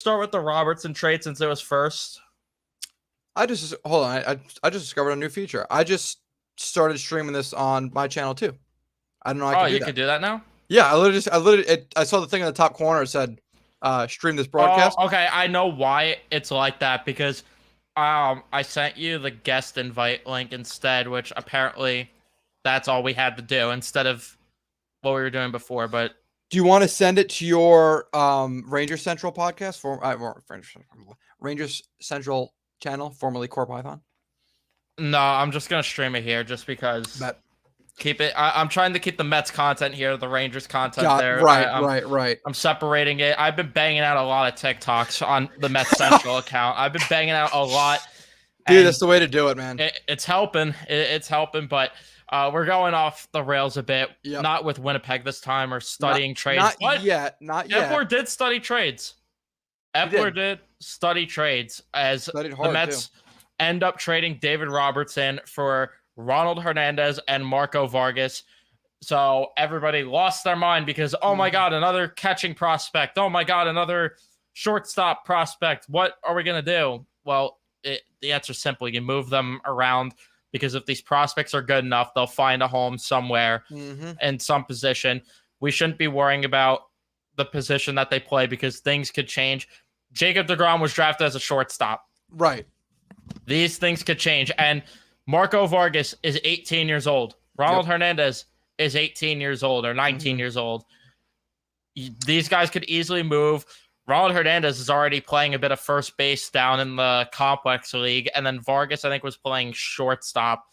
start with the Robertson trade since it was first? Hold on. I just discovered a new feature. I just started streaming this on my channel too. I don't know I Oh, could do you that. could do that now? Yeah, I saw the thing in the top corner. It said, "Stream this Oh, broadcast." okay. I know why it's like that because I sent you the guest invite link instead, which apparently that's all we had to do instead of what we were doing before. But Do you want to send it to your Ranger Central podcast for Rangers Central channel, formerly Corepython? no, I'm just gonna stream it here just because Bet. keep it. I'm trying to keep the Mets content here, the Rangers content Got there. right, right, right. I'm separating it. I've been banging out a lot of TikToks on the Mets Central account. I've been banging out a lot, Dude, and that's the way to do it, man. it's helping. It's helping, but we're going off the rails a bit. Yep. Not with Winnipeg this time or studying trades. Not but yet. Not yet. Epler did study trades. Epler did study trades as the Mets end up trading David Robertson for Ronald Hernandez and Marco Vargas. So everybody lost their mind because, oh my God, another catching prospect. Oh my God, another shortstop prospect. What are we going to do? Well, the answer is simple. You move them around because if these prospects are good enough, they'll find a home somewhere in some position. We shouldn't be worrying about the position that they play because things could change. Jacob deGrom was drafted as a shortstop. Right. These things could change. And Marco Vargas is 18 years old. Ronald Hernandez is 18 years old or 19 years old. These guys could easily move. Ronald Hernandez is already playing a bit of first base down in the complex league. And then Vargas, I think, was playing shortstop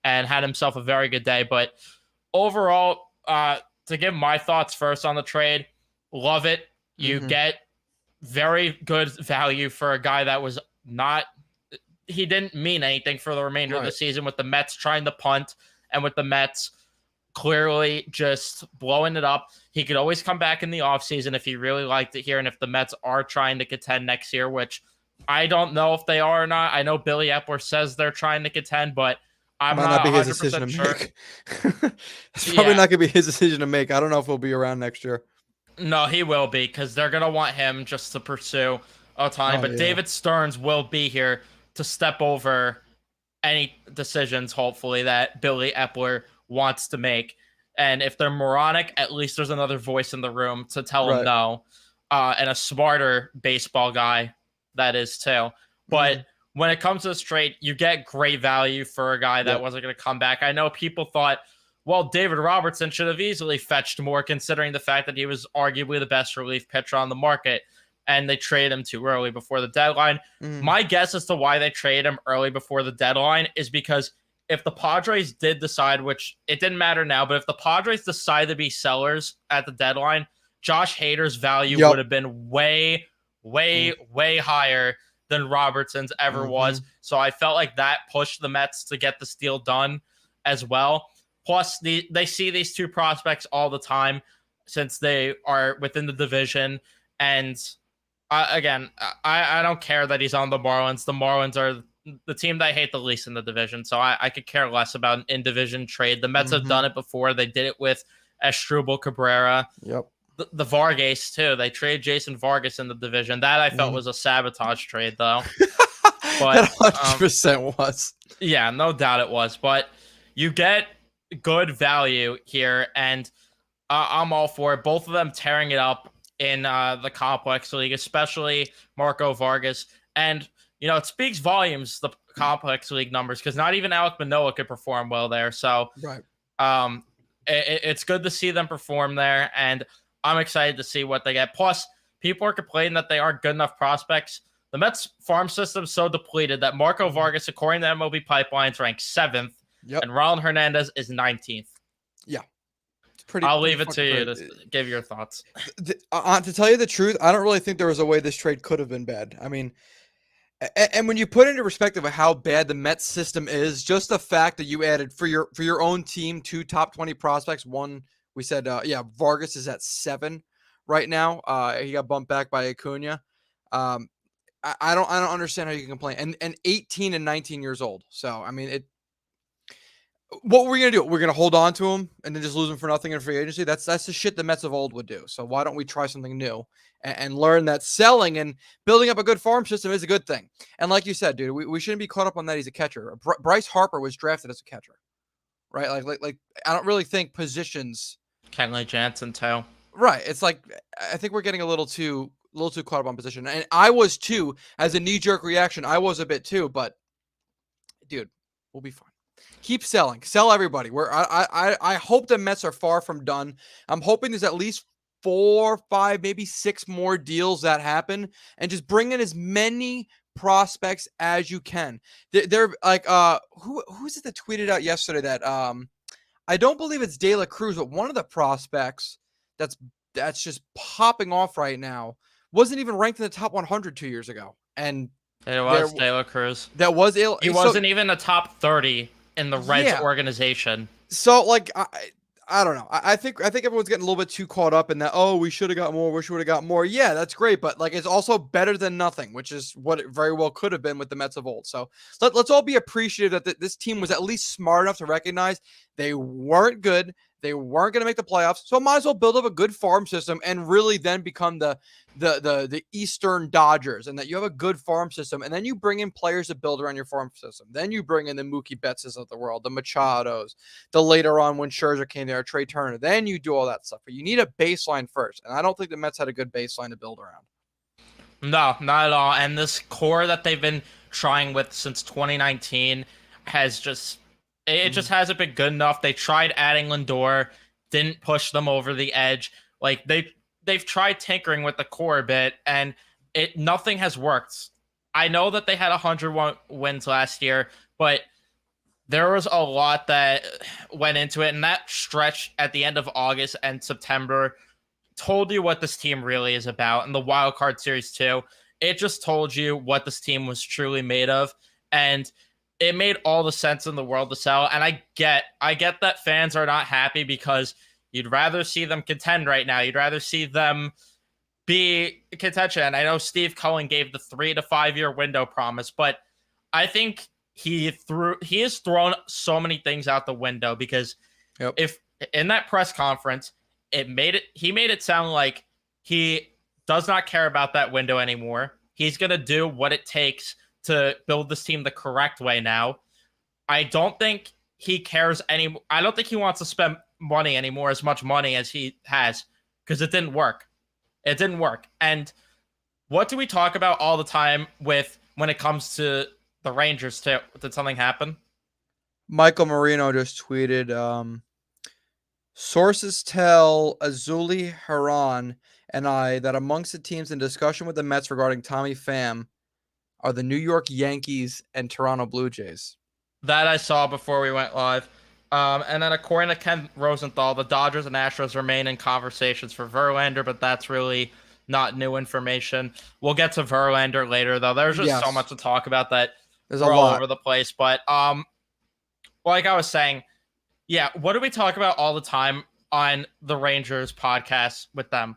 and had himself a very good day. But overall, to give my thoughts first on the trade, love it. You get very good value for a guy that was not, he didn't mean anything for the remainder of the season with the Mets trying to punt and with the Mets clearly just blowing it up. He could always come back in the offseason if he really liked it here. And if the Mets are trying to contend next year, which I don't know if they are or not. I know Billy Epler says they're trying to contend, but I'm not be his 100% decision to sure. make. It's probably not going to be his decision to make. I don't know if he'll be around next year. No, he will be because they're going to want him just to pursue Ohtani. But David Stearns will be here to step over any decisions, hopefully, that Billy Epler wants to make. And if they're moronic, at least there's another voice in the room to tell him no. And a smarter baseball guy that is too. But when it comes to this trade, you get great value for a guy that wasn't going to come back. I know people thought, well, David Robertson should have easily fetched more considering the fact that he was arguably the best relief pitcher on the market. And they traded him too early before the deadline. My guess as to why they traded him early before the deadline is because if the Padres did decide, which it didn't matter now, but if the Padres decide to be sellers at the deadline, Josh Hader's value would have been way, way, way higher than Robertson's ever was. So I felt like that pushed the Mets to get this deal done as well. Plus, they see these two prospects all the time since they are within the division. And again, I don't care that he's on the Marlins. The Marlins are the team that I hate the least in the division. So I could care less about an in-division trade. The Mets have done it before. They did it with Asdrubal Cabrera. The Vargas, too. They traded Jason Vargas in the division. That I felt was a sabotage trade, though. But that 100% was. Yeah, no doubt it was. But you get good value here, and I'm all for it. Both of them tearing it up in the complex league, especially Marco Vargas. And, you know, it speaks volumes, the complex league numbers, because not even Alek Manoah could perform well there. So it's good to see them perform there, and I'm excited to see what they get. Plus, people are complaining that they aren't good enough prospects. The Mets farm system is so depleted that Marco Vargas, according to MLB Pipelines, ranks 7th, and Ronald Hernandez is 19th. Yeah. I'll leave it to you to give your thoughts. To tell you the truth, I don't really think there was a way this trade could have been bad. I mean, and when you put into perspective of how bad the Mets system is, just the fact that you added for your own team 2 top 20 prospects. One, we said, Vargas is at 7 right now. He got bumped back by Acuna. I don't understand how you can complain. And 18 and 19 years old. So I mean, what we're gonna do? We're gonna hold on to him and then just lose him for nothing in free agency. That's the shit the Mets of old would do. So why don't we try something new and learn that selling and building up a good farm system is a good thing. And like you said, dude, we shouldn't be caught up on that. He's a catcher. Bryce Harper was drafted as a catcher, right? Like I don't really think positions. Kenley Jansen too. Right. It's like I think we're getting a little too caught up on position, and I was too. As a knee jerk reaction, I was a bit too. But dude, we'll be fine. Keep selling, sell everybody. I hope the Mets are far from done. I'm hoping there's at least 4, 5, maybe 6 more deals that happen, and just bring in as many prospects as you can. They're like who's it that tweeted out yesterday that I don't believe it's De La Cruz, but one of the prospects that's just popping off right now wasn't even ranked in the top 100 2 years ago, and It was De La Cruz. that was He wasn't even a top 30 in the Reds organization. So like I don't know. I think everyone's getting a little bit too caught up in that. Oh, we should have got more. We should have got more. Yeah, that's great, but like it's also better than nothing, which is what it very well could have been with the Mets of old. So let's all be appreciative that this team was at least smart enough to recognize they weren't good. They weren't going to make the playoffs, so might as well build up a good farm system and really then become the Eastern Dodgers, and that you have a good farm system, and then you bring in players to build around your farm system. Then you bring in the Mookie Bettses of the world, the Machados, the later on when Scherzer came there, Trey Turner. Then you do all that stuff, but you need a baseline first, and I don't think the Mets had a good baseline to build around. No, not at all. And this core that they've been trying with since 2019 has just hasn't been good enough. They tried adding Lindor, didn't push them over the edge. Like they've tried tinkering with the core a bit, and nothing has worked. I know that they had 101 wins last year, but there was a lot that went into it, and that stretch at the end of August and September told you what this team really is about. And the wild card series too, it just told you what this team was truly made of, and it made all the sense in the world to sell. And I get that fans are not happy because you'd rather see them contend right now. You'd rather see them be contention. I know Steve Cohen gave the 3 to 5 year window promise, but I think he has thrown so many things out the window, because if in that press conference, he made it sound like he does not care about that window anymore. He's going to do what it takes to build this team the correct way now. I don't think he cares anymore. I don't think he wants to spend money anymore, as much money as he has, because it didn't work. It didn't work. And what do we talk about all the time when it comes to the Rangers too? Did something happen? Michael Marino just tweeted, sources tell Azuli Haran and I that amongst the teams in discussion with the Mets regarding Tommy Pham are the New York Yankees and Toronto Blue Jays. That I saw before we went live. And then according to Ken Rosenthal, the Dodgers and Astros remain in conversations for Verlander, but that's really not new information. We'll get to Verlander later, though. There's just so much to talk about that There's we're a all lot over the place. But like I was saying, yeah, what do we talk about all the time on the Rangers podcast with them?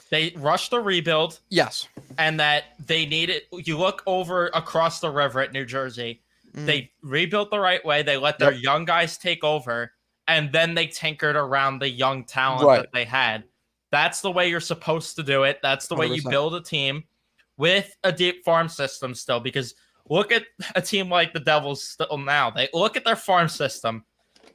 They rushed the rebuild. Yes. And that they need it. You look over across the river at New Jersey. They rebuilt the right way. They let their young guys take over, and then they tinkered around the young talent that they had. That's the way you're supposed to do it. That's the way 100%. You build a team with a deep farm system still, because look at a team like the Devils still now. They look at their farm system,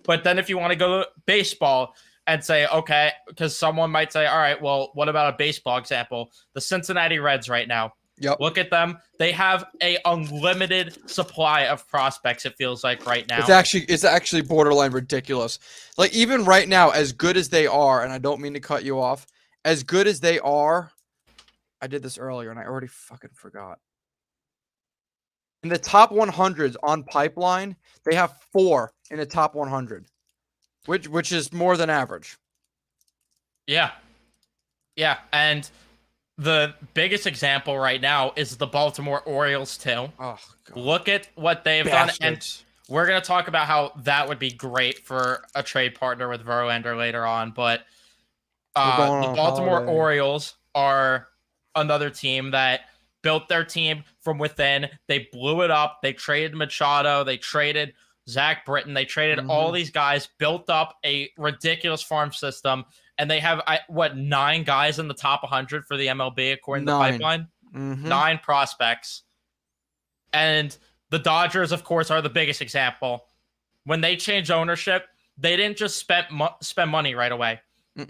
but then if you want to go to baseball and say, okay, because someone might say, all right, well, what about a baseball example? The Cincinnati Reds right now. Look at them. They have a unlimited supply of prospects, it feels like right now. It's actually borderline ridiculous. Like even right now, as good as they are, and I don't mean to cut you off, as good as they are, I did this earlier and I already fucking forgot. In the top 100s on Pipeline, they have 4 in the top 100, which is more than average. Yeah, and the biggest example right now is the Baltimore Orioles too. Oh, God. Look at what they've done, and we're going to talk about how that would be great for a trade partner with Verlander later on. But the Baltimore Orioles are another team that built their team from within. They blew it up. They traded Machado. They traded Zach Britton. They traded all these guys, built up a ridiculous farm system, and they have 9 guys in the top 100 for the MLB according to Pipeline. 9 prospects. And the Dodgers, of course, are the biggest example. When they changed ownership, they didn't just spend money right away.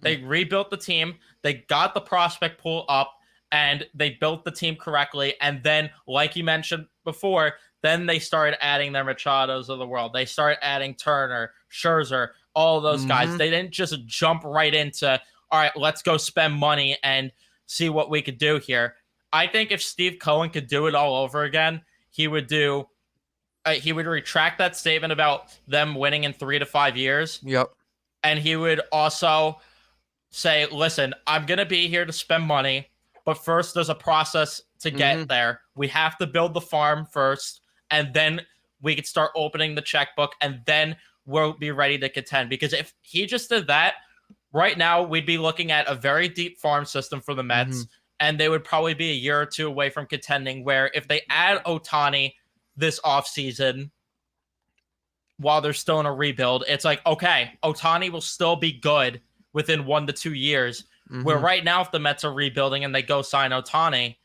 They rebuilt the team, they got the prospect pool up, and they built the team correctly. And then, like you mentioned before, then they started adding their Machados of the world. They started adding Turner, Scherzer, all of those guys. They didn't just jump right into, all right, let's go spend money and see what we could do here. I think if Steve Cohen could do it all over again, he would retract that statement about them winning in 3 to 5 years. Yep. And he would also say, listen, I'm going to be here to spend money, but first there's a process to get there. We have to build the farm first, and then we could start opening the checkbook, and then we'll be ready to contend. Because if he just did that, right now we'd be looking at a very deep farm system for the Mets, and they would probably be a year or 2 away from contending, where if they add Ohtani this offseason while they're still in a rebuild, it's like, okay, Ohtani will still be good within 1 to 2 years. Where right now, if the Mets are rebuilding and they go sign Ohtani,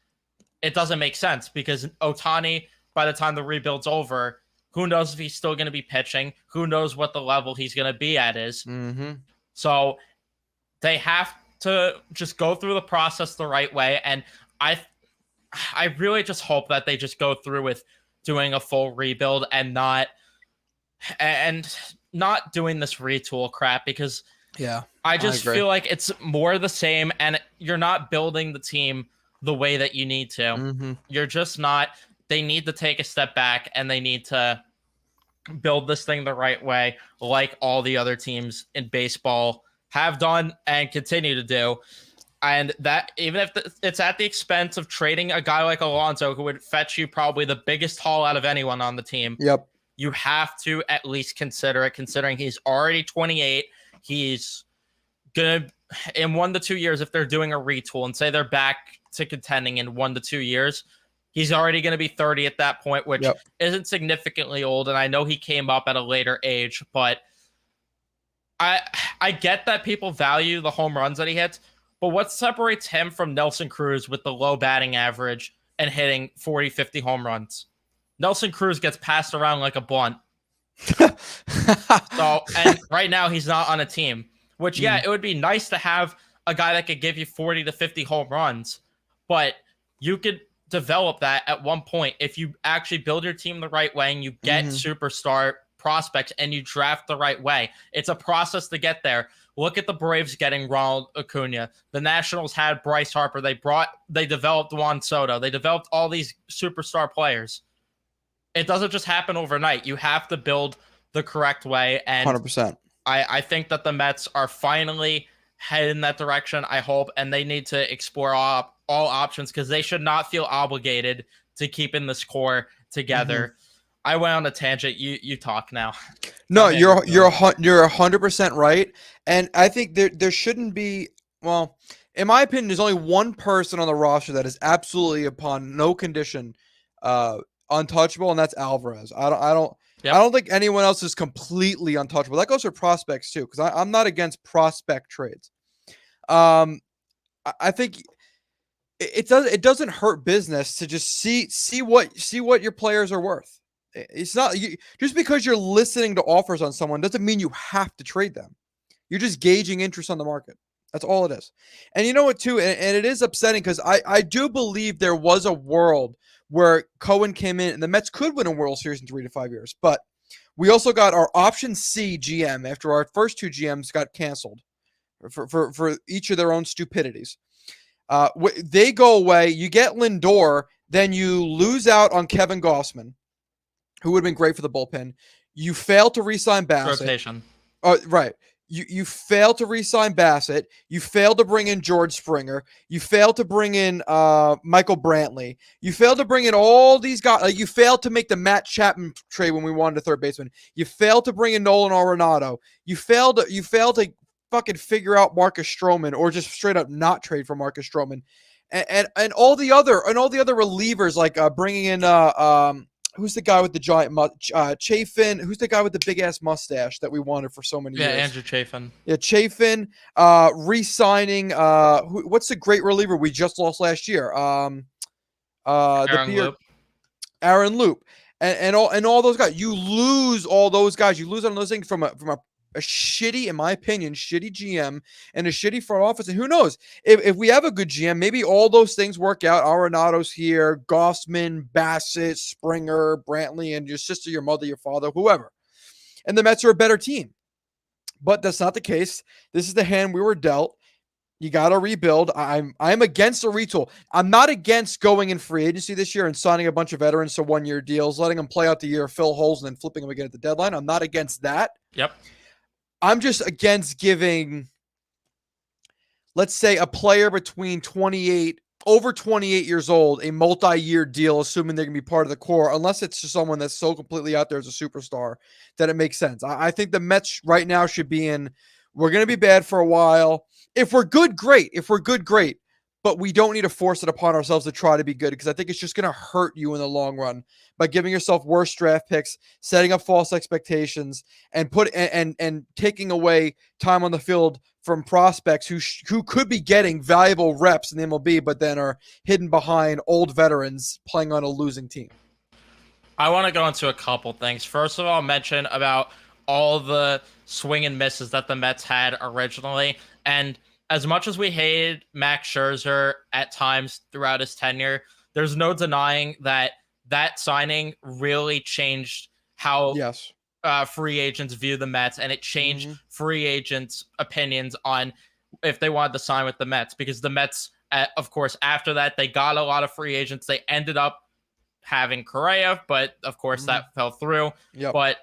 it doesn't make sense, because Ohtani, by the time the rebuild's over, who knows if he's still going to be pitching? Who knows what the level he's going to be at is? So they have to just go through the process the right way. And I really just hope that they just go through with doing a full rebuild and not doing this retool crap, because I just feel like it's more the same, and you're not building the team the way that you need to. You're just not. They need to take a step back, and they need to build this thing the right way, like all the other teams in baseball have done and continue to do. And that, even if it's at the expense of trading a guy like Alonso, who would fetch you probably the biggest haul out of anyone on the team. Yep. You have to at least consider it, considering he's already 28. He's going to, in 1 to 2 years, if they're doing a retool and say they're back to contending in 1 to 2 years, he's already going to be 30 at that point, which isn't significantly old. And I know he came up at a later age, but I get that people value the home runs that he hits, but what separates him from Nelson Cruz with the low batting average and hitting 40, 50 home runs? Nelson Cruz gets passed around like a blunt. And right now he's not on a team, which, it would be nice to have a guy that could give you 40 to 50 home runs, but you could develop that at one point if you actually build your team the right way and you get superstar prospects and you draft the right way. It's a process to get there. Look at the Braves getting Ronald Acuna. The Nationals had Bryce Harper. They developed Juan Soto. They developed all these superstar players. It doesn't just happen overnight. You have to build the correct way. And 100%. I think that the Mets are finally headed in that direction, I hope, and they need to explore all options, because they should not feel obligated to keeping this core together. I went on a tangent. You talk now. No, you're 100% right, and I think there shouldn't be. Well, in my opinion, there's only one person on the roster that is absolutely upon no condition untouchable, and that's Alvarez. I don't think anyone else is completely untouchable. That goes for prospects too, because I'm not against prospect trades. I think it doesn't hurt business to just see what your players are worth. It's not just because you're listening to offers on someone doesn't mean you have to trade them. You're just gauging interest on the market. That's all it is. And you know what, too? And it is upsetting, because I do believe there was a world where Cohen came in and the Mets could win a World Series in 3 to 5 years. But we also got our option C GM after our first 2 GMs got canceled for each of their own stupidities. They go away. You get Lindor. Then you lose out on Kevin Gossman, who would have been great for the bullpen. You fail to re-sign Bassett. Rotation. Right. You fail to re-sign Bassett. You fail to bring in George Springer. You fail to bring in Michael Brantley. You fail to bring in all these guys. You failed to make the Matt Chapman trade when we wanted a third baseman. You failed to bring in Nolan Arenado. You failed to fucking figure out Marcus Stroman, or just straight up not trade for Marcus Stroman. And all the other relievers, like bringing in who's the guy with the giant Chafin? Who's the guy with the big ass mustache that we wanted for so many Yeah, years? Andrew Chafin. Yeah, Chafin. Re-signing. What's the great reliever we just lost last year? The Aaron beard. Loop. Aaron Loop, and all those guys. You lose all those guys. You lose on those things from a shitty, in my opinion, shitty GM and a shitty front office. And who knows if we have a good GM, maybe all those things work out. Arenado's here, Gossman, Bassett, Springer, Brantley, and your sister, your mother, your father, whoever. And the Mets are a better team. But that's not the case. This is the hand we were dealt. You got to rebuild. I'm against a retool. I'm not against going in free agency this year and signing a bunch of veterans to 1-year deals, letting them play out the year, fill holes, and then flipping them again at the deadline. I'm not against that. Yep. I'm just against giving, let's say, a player between over 28 years old, a multi-year deal, assuming they're going to be part of the core, unless it's just someone that's so completely out there as a superstar that it makes sense. I think the Mets right now should be in, we're going to be bad for a while. If we're good, great. If we're good, great. But we don't need to force it upon ourselves to try to be good, because I think it's just going to hurt you in the long run by giving yourself worse draft picks, setting up false expectations, and and taking away time on the field from prospects who could be getting valuable reps in the MLB, but then are hidden behind old veterans playing on a losing team. I want to go into a couple things. First of all, mention about all the swing and misses that the Mets had originally. And as much as we hated Max Scherzer at times throughout his tenure, there's no denying that signing really changed how free agents view the Mets, and it changed free agents' opinions on if they wanted to sign with the Mets, because the Mets, of course, after that, they got a lot of free agents. They ended up having Correa, but of course that fell through. Yep. But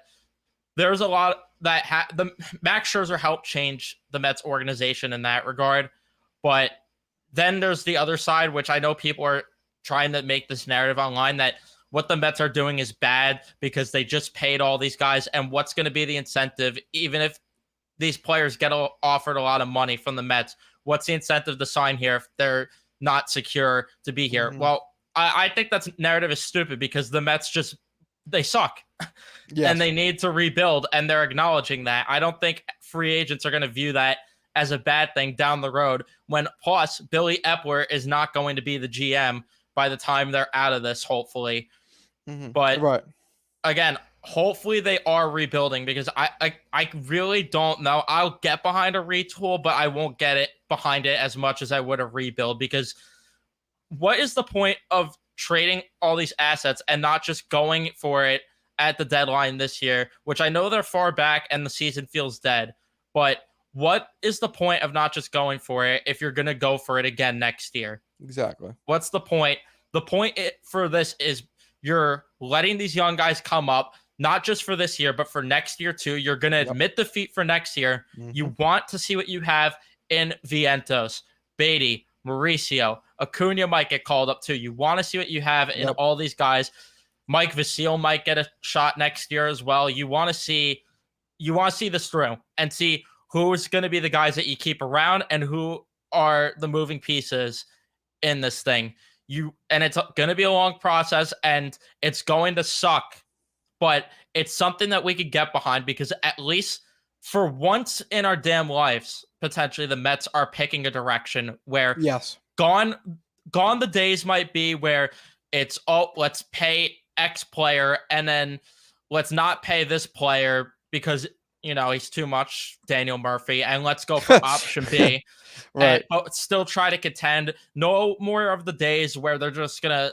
there's a lot that the Max Scherzer helped change the Mets organization in that regard. But then there's the other side, which I know people are trying to make this narrative online that what the Mets are doing is bad because they just paid all these guys, and what's going to be the incentive, even if these players get offered a lot of money from the Mets, what's the incentive to sign here if they're not secure to be here? Well, I think that narrative is stupid, because the Mets they suck. And they need to rebuild, and they're acknowledging that. I don't think free agents are going to view that as a bad thing down the road, when plus Billy Epler is not going to be the GM by the time they're out of this, hopefully. But again, hopefully they are rebuilding, because I really don't know. I'll get behind a retool, but I won't get it behind it as much as I would a rebuild, because what is the point of trading all these assets and not just going for it at the deadline this year, which I know they're far back and the season feels dead, but what is the point of not just going for it if you're going to go for it again next year? Exactly. What's the point? The point for this is you're letting these young guys come up, not just for this year, but for next year too. You're going to admit defeat for next year. You want to see what you have in Vientos, Beatty, Mauricio. Acuna might get called up too. You want to see what you have in all these guys. Mike Vasile might get a shot next year as well. You want to see this through and see who's going to be the guys that you keep around and who are the moving pieces in this thing. And it's going to be a long process, and it's going to suck, but it's something that we could get behind, because at least for once in our damn lives, potentially the Mets are picking a direction where gone the days might be where it's, let's pay X player and then let's not pay this player because, he's too much Daniel Murphy, and let's go for option B. But still try to contend. No more of the days where they're just going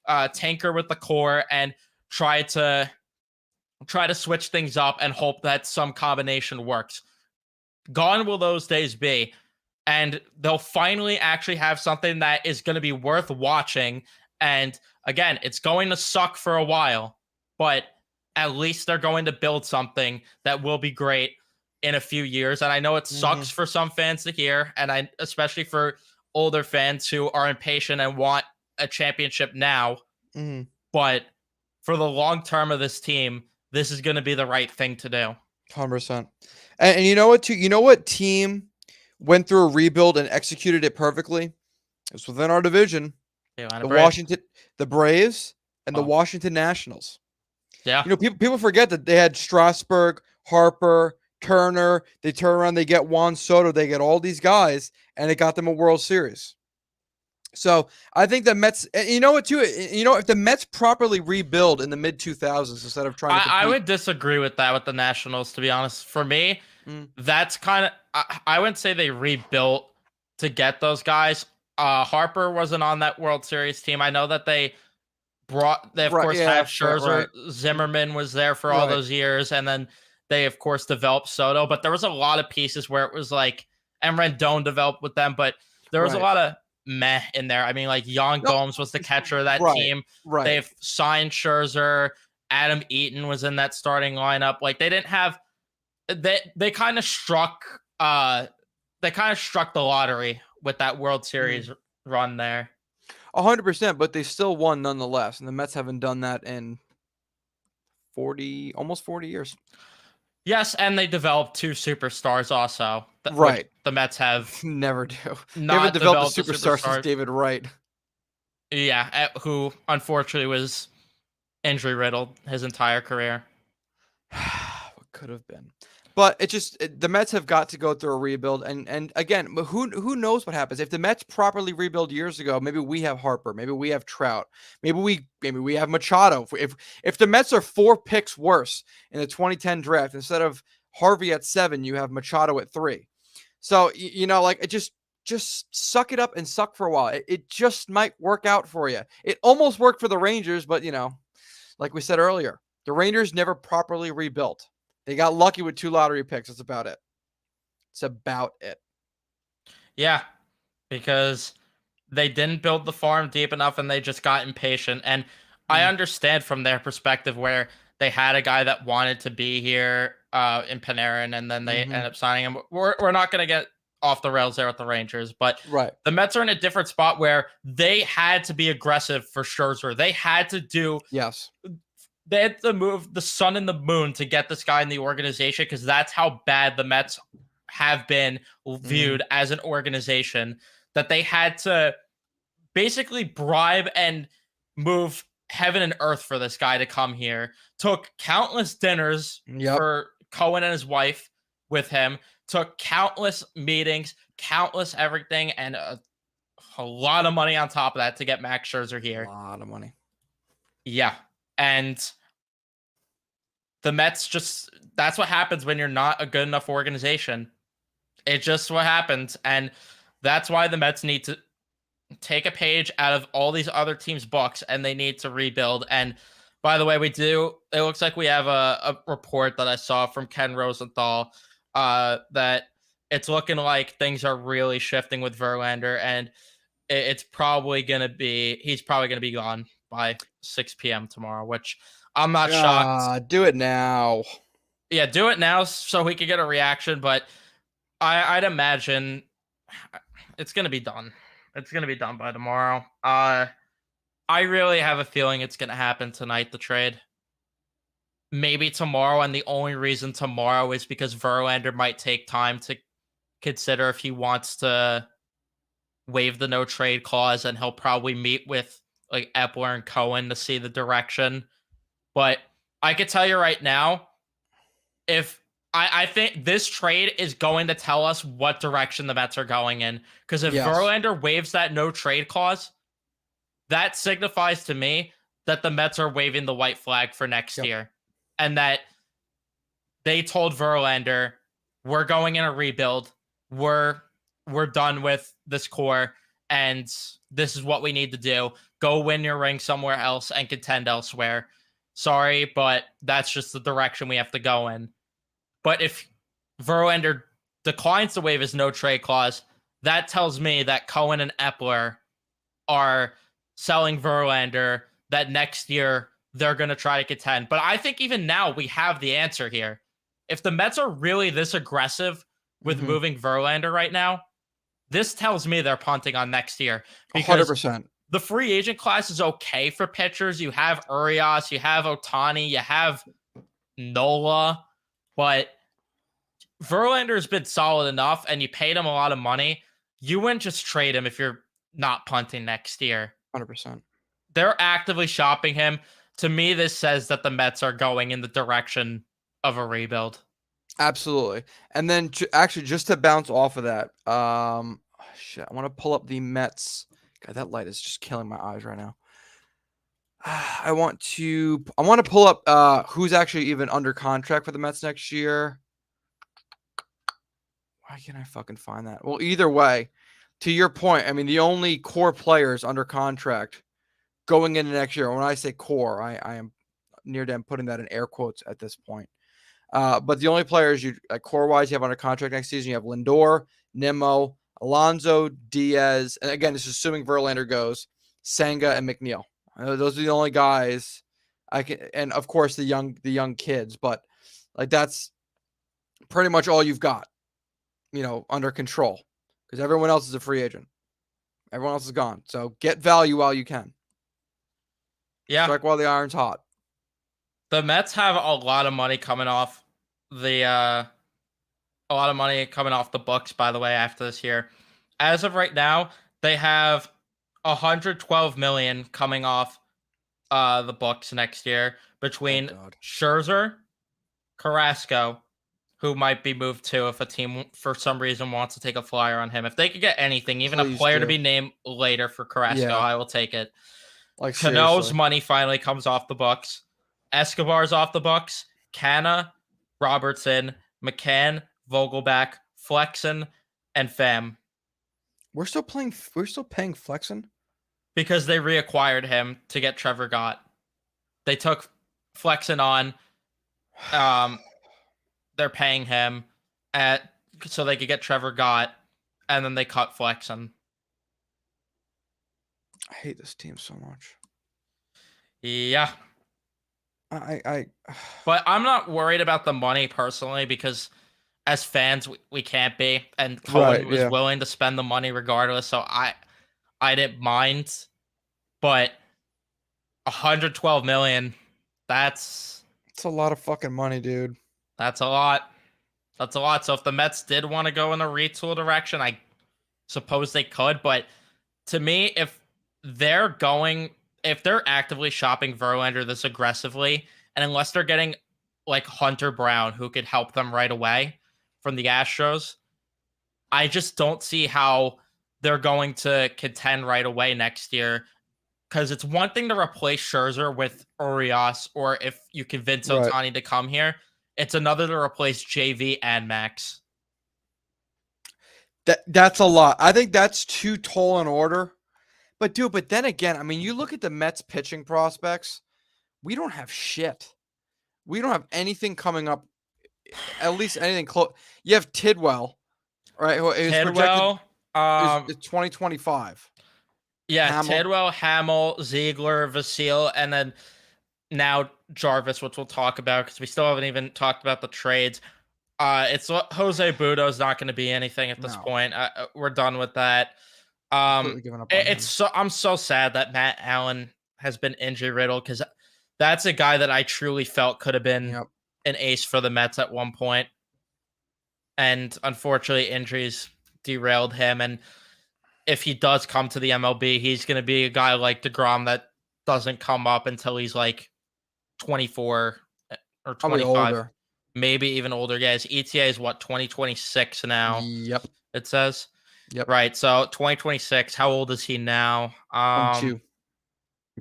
to tinker with the core and try to switch things up and hope that some combination works. Gone will those days be. And they'll finally actually have something that is going to be worth watching. And again, it's going to suck for a while, but at least they're going to build something that will be great in a few years. And I know it sucks for some fans to hear, and especially for older fans who are impatient and want a championship now. But for the long term of this team, this is going to be the right thing to do. 100%. And you know what, too? You know what team went through a rebuild and executed it perfectly? It's within our division. The Braves. and the Washington Nationals. Yeah. People forget that they had Strasburg, Harper, Turner. They turn around, they get Juan Soto, they get all these guys, and it got them a World Series. So I think the Mets, you know what, too? If the Mets properly rebuild in the mid 2000s instead of trying to compete. I would disagree with that with the Nationals, to be honest. For me, that's kind of, I wouldn't say they rebuilt to get those guys. Harper wasn't on that World Series team. I know that they of course had Scherzer. Zimmerman was there for all those years, and then they of course developed Soto, but there was a lot of pieces where it was like, and Rendon developed with them, but there was a lot of meh in there. I mean, like Yan Gomes was the catcher of that team. They've signed Scherzer. Adam Eaton was in that starting lineup. Like they didn't have, they kind of struck the lottery with that World Series run there. 100%, but they still won nonetheless, and the Mets haven't done that in almost 40 years. Yes, and they developed two superstars also. Right. The Mets have never do. Never developed a superstar since David Wright. Yeah, who unfortunately was injury riddled his entire career. What could have been. But the Mets have got to go through a rebuild, and again, who knows what happens if the Mets properly rebuild years ago? Maybe we have Harper, maybe we have Trout, maybe we have Machado. If the Mets are 4 picks worse in the 2010 draft, instead of Harvey at 7, you have Machado at 3. So it just suck it up and suck for a while. It just might work out for you. It almost worked for the Rangers, but like we said earlier, the Rangers never properly rebuilt. They got lucky with 2 lottery picks. That's about it. It's about it. Yeah, because they didn't build the farm deep enough and they just got impatient. And I understand from their perspective where they had a guy that wanted to be here in Panarin, and then they ended up signing him. We're not going to get off the rails there with the Rangers, but the Mets are in a different spot where they had to be aggressive for Scherzer. They had to do... Yes. They had to move the sun and the moon to get this guy in the organization, because that's how bad the Mets have been viewed as an organization, that they had to basically bribe and move heaven and earth for this guy to come here. Took countless dinners for Cohen and his wife with him, took countless meetings, countless everything, and a lot of money on top of that to get Max Scherzer here. A lot of money. Yeah. And the Mets that's what happens when you're not a good enough organization. It's just what happens. And that's why the Mets need to take a page out of all these other teams' books, and they need to rebuild. And by the way, it looks like we have a report that I saw from Ken Rosenthal that it's looking like things are really shifting with Verlander, and he's probably going to be gone by 6 p.m. tomorrow, which I'm not shocked. Do it now. Yeah, do it now so we can get a reaction, but I'd imagine it's going to be done. It's going to be done by tomorrow. I really have a feeling it's going to happen tonight, the trade. Maybe tomorrow, and the only reason tomorrow is because Verlander might take time to consider if he wants to waive the no trade clause, and he'll probably meet with like Epler and Cohen to see the direction. But I could tell you right now, I think this trade is going to tell us what direction the Mets are going in. Because if Verlander waives that no trade clause, that signifies to me that the Mets are waving the white flag for next year. And that they told Verlander, we're going in a rebuild. We're done with this core, and this is what we need to do. Go win your ring somewhere else and contend elsewhere. Sorry, but that's just the direction we have to go in. But if Verlander declines to waive his no trade clause, that tells me that Cohen and Epler are selling Verlander, that next year they're going to try to contend. But I think even now we have the answer here. If the Mets are really this aggressive with moving Verlander right now, this tells me they're punting on next year. 100%. The free agent class is okay for pitchers. You have Urias, you have Ohtani, you have Nola, but Verlander has been solid enough, and you paid him a lot of money. You wouldn't just trade him if you're not punting next year. 100%. they're actively shopping him. To me, this says that the Mets are going in the direction of a rebuild. Absolutely. And then actually, just to bounce off of that, shit, I want to pull up the Mets. God, that light is just killing my eyes right now. I want to pull up who's actually even under contract for the Mets next year. Why can't I fucking find that? Well, either way, to your point, I mean, the only core players under contract going into next year, when I say core, I am near them putting that in air quotes at this point. But the only players you core-wise you have under contract next season, you have Lindor, Nimmo, Alonso, Diaz, and again, this is assuming Verlander goes, Senga, and McNeil. Those are the only guys I can, and of course the young kids. But like that's pretty much all you've got, under control, because everyone else is a free agent. Everyone else is gone. So get value while you can. Yeah, strike while the iron's hot. The Mets have a lot of money coming off the books, by the way, after this year. As of right now, they have 112 million coming off the books next year between Scherzer, Carrasco, who might be moved too if a team for some reason wants to take a flyer on him. If they could get anything, even a player to be named later for Carrasco, I will take it. Like Cano's seriously. money finally comes off the books. Escobar's off the books. Canna, Robertson, McCann, Vogelback, Flexen, and Pham. We're still paying Flexen because they reacquired him to get Trevor Gott. They took Flexen on. They're paying him so they could get Trevor Gott, and then they cut Flexen. I hate this team so much. Yeah. But I'm not worried about the money personally, because as fans we can't be, and Cohen was willing to spend the money regardless, so I didn't mind. But 112 million, it's a lot of fucking money, dude. That's a lot. So if the Mets did want to go in the retool direction, I suppose they could. But to me, if they're actively shopping Verlander this aggressively, and unless they're getting like Hunter Brown, who could help them right away from the Astros, I just don't see how they're going to contend right away next year. Because it's one thing to replace Scherzer with Urias, or if you convince Ohtani to come here, it's another to replace JV and Max. That's a lot. I think that's too tall an order. But then again, I mean, you look at the Mets pitching prospects, we don't have shit. We don't have anything coming up, at least anything close. You have Tidwell, right? Tidwell, projected 2025. Yeah, Hamill. Tidwell, Hamill, Ziegler, Vasil, and then now Jarvis, which we'll talk about because we still haven't even talked about the trades. It's Jose Budo's not going to be anything at this point. We're done with that. I'm so sad that Matt Allen has been injury riddled, because that's a guy that I truly felt could have been an ace for the Mets at one point. And unfortunately, injuries derailed him. And if he does come to the MLB, he's going to be a guy like DeGrom that doesn't come up until he's like 24 or 25, maybe even older. Yeah, his ETA is 2026 now. Yep, it says. Yep. Right. So 2026. How old is he now? 22.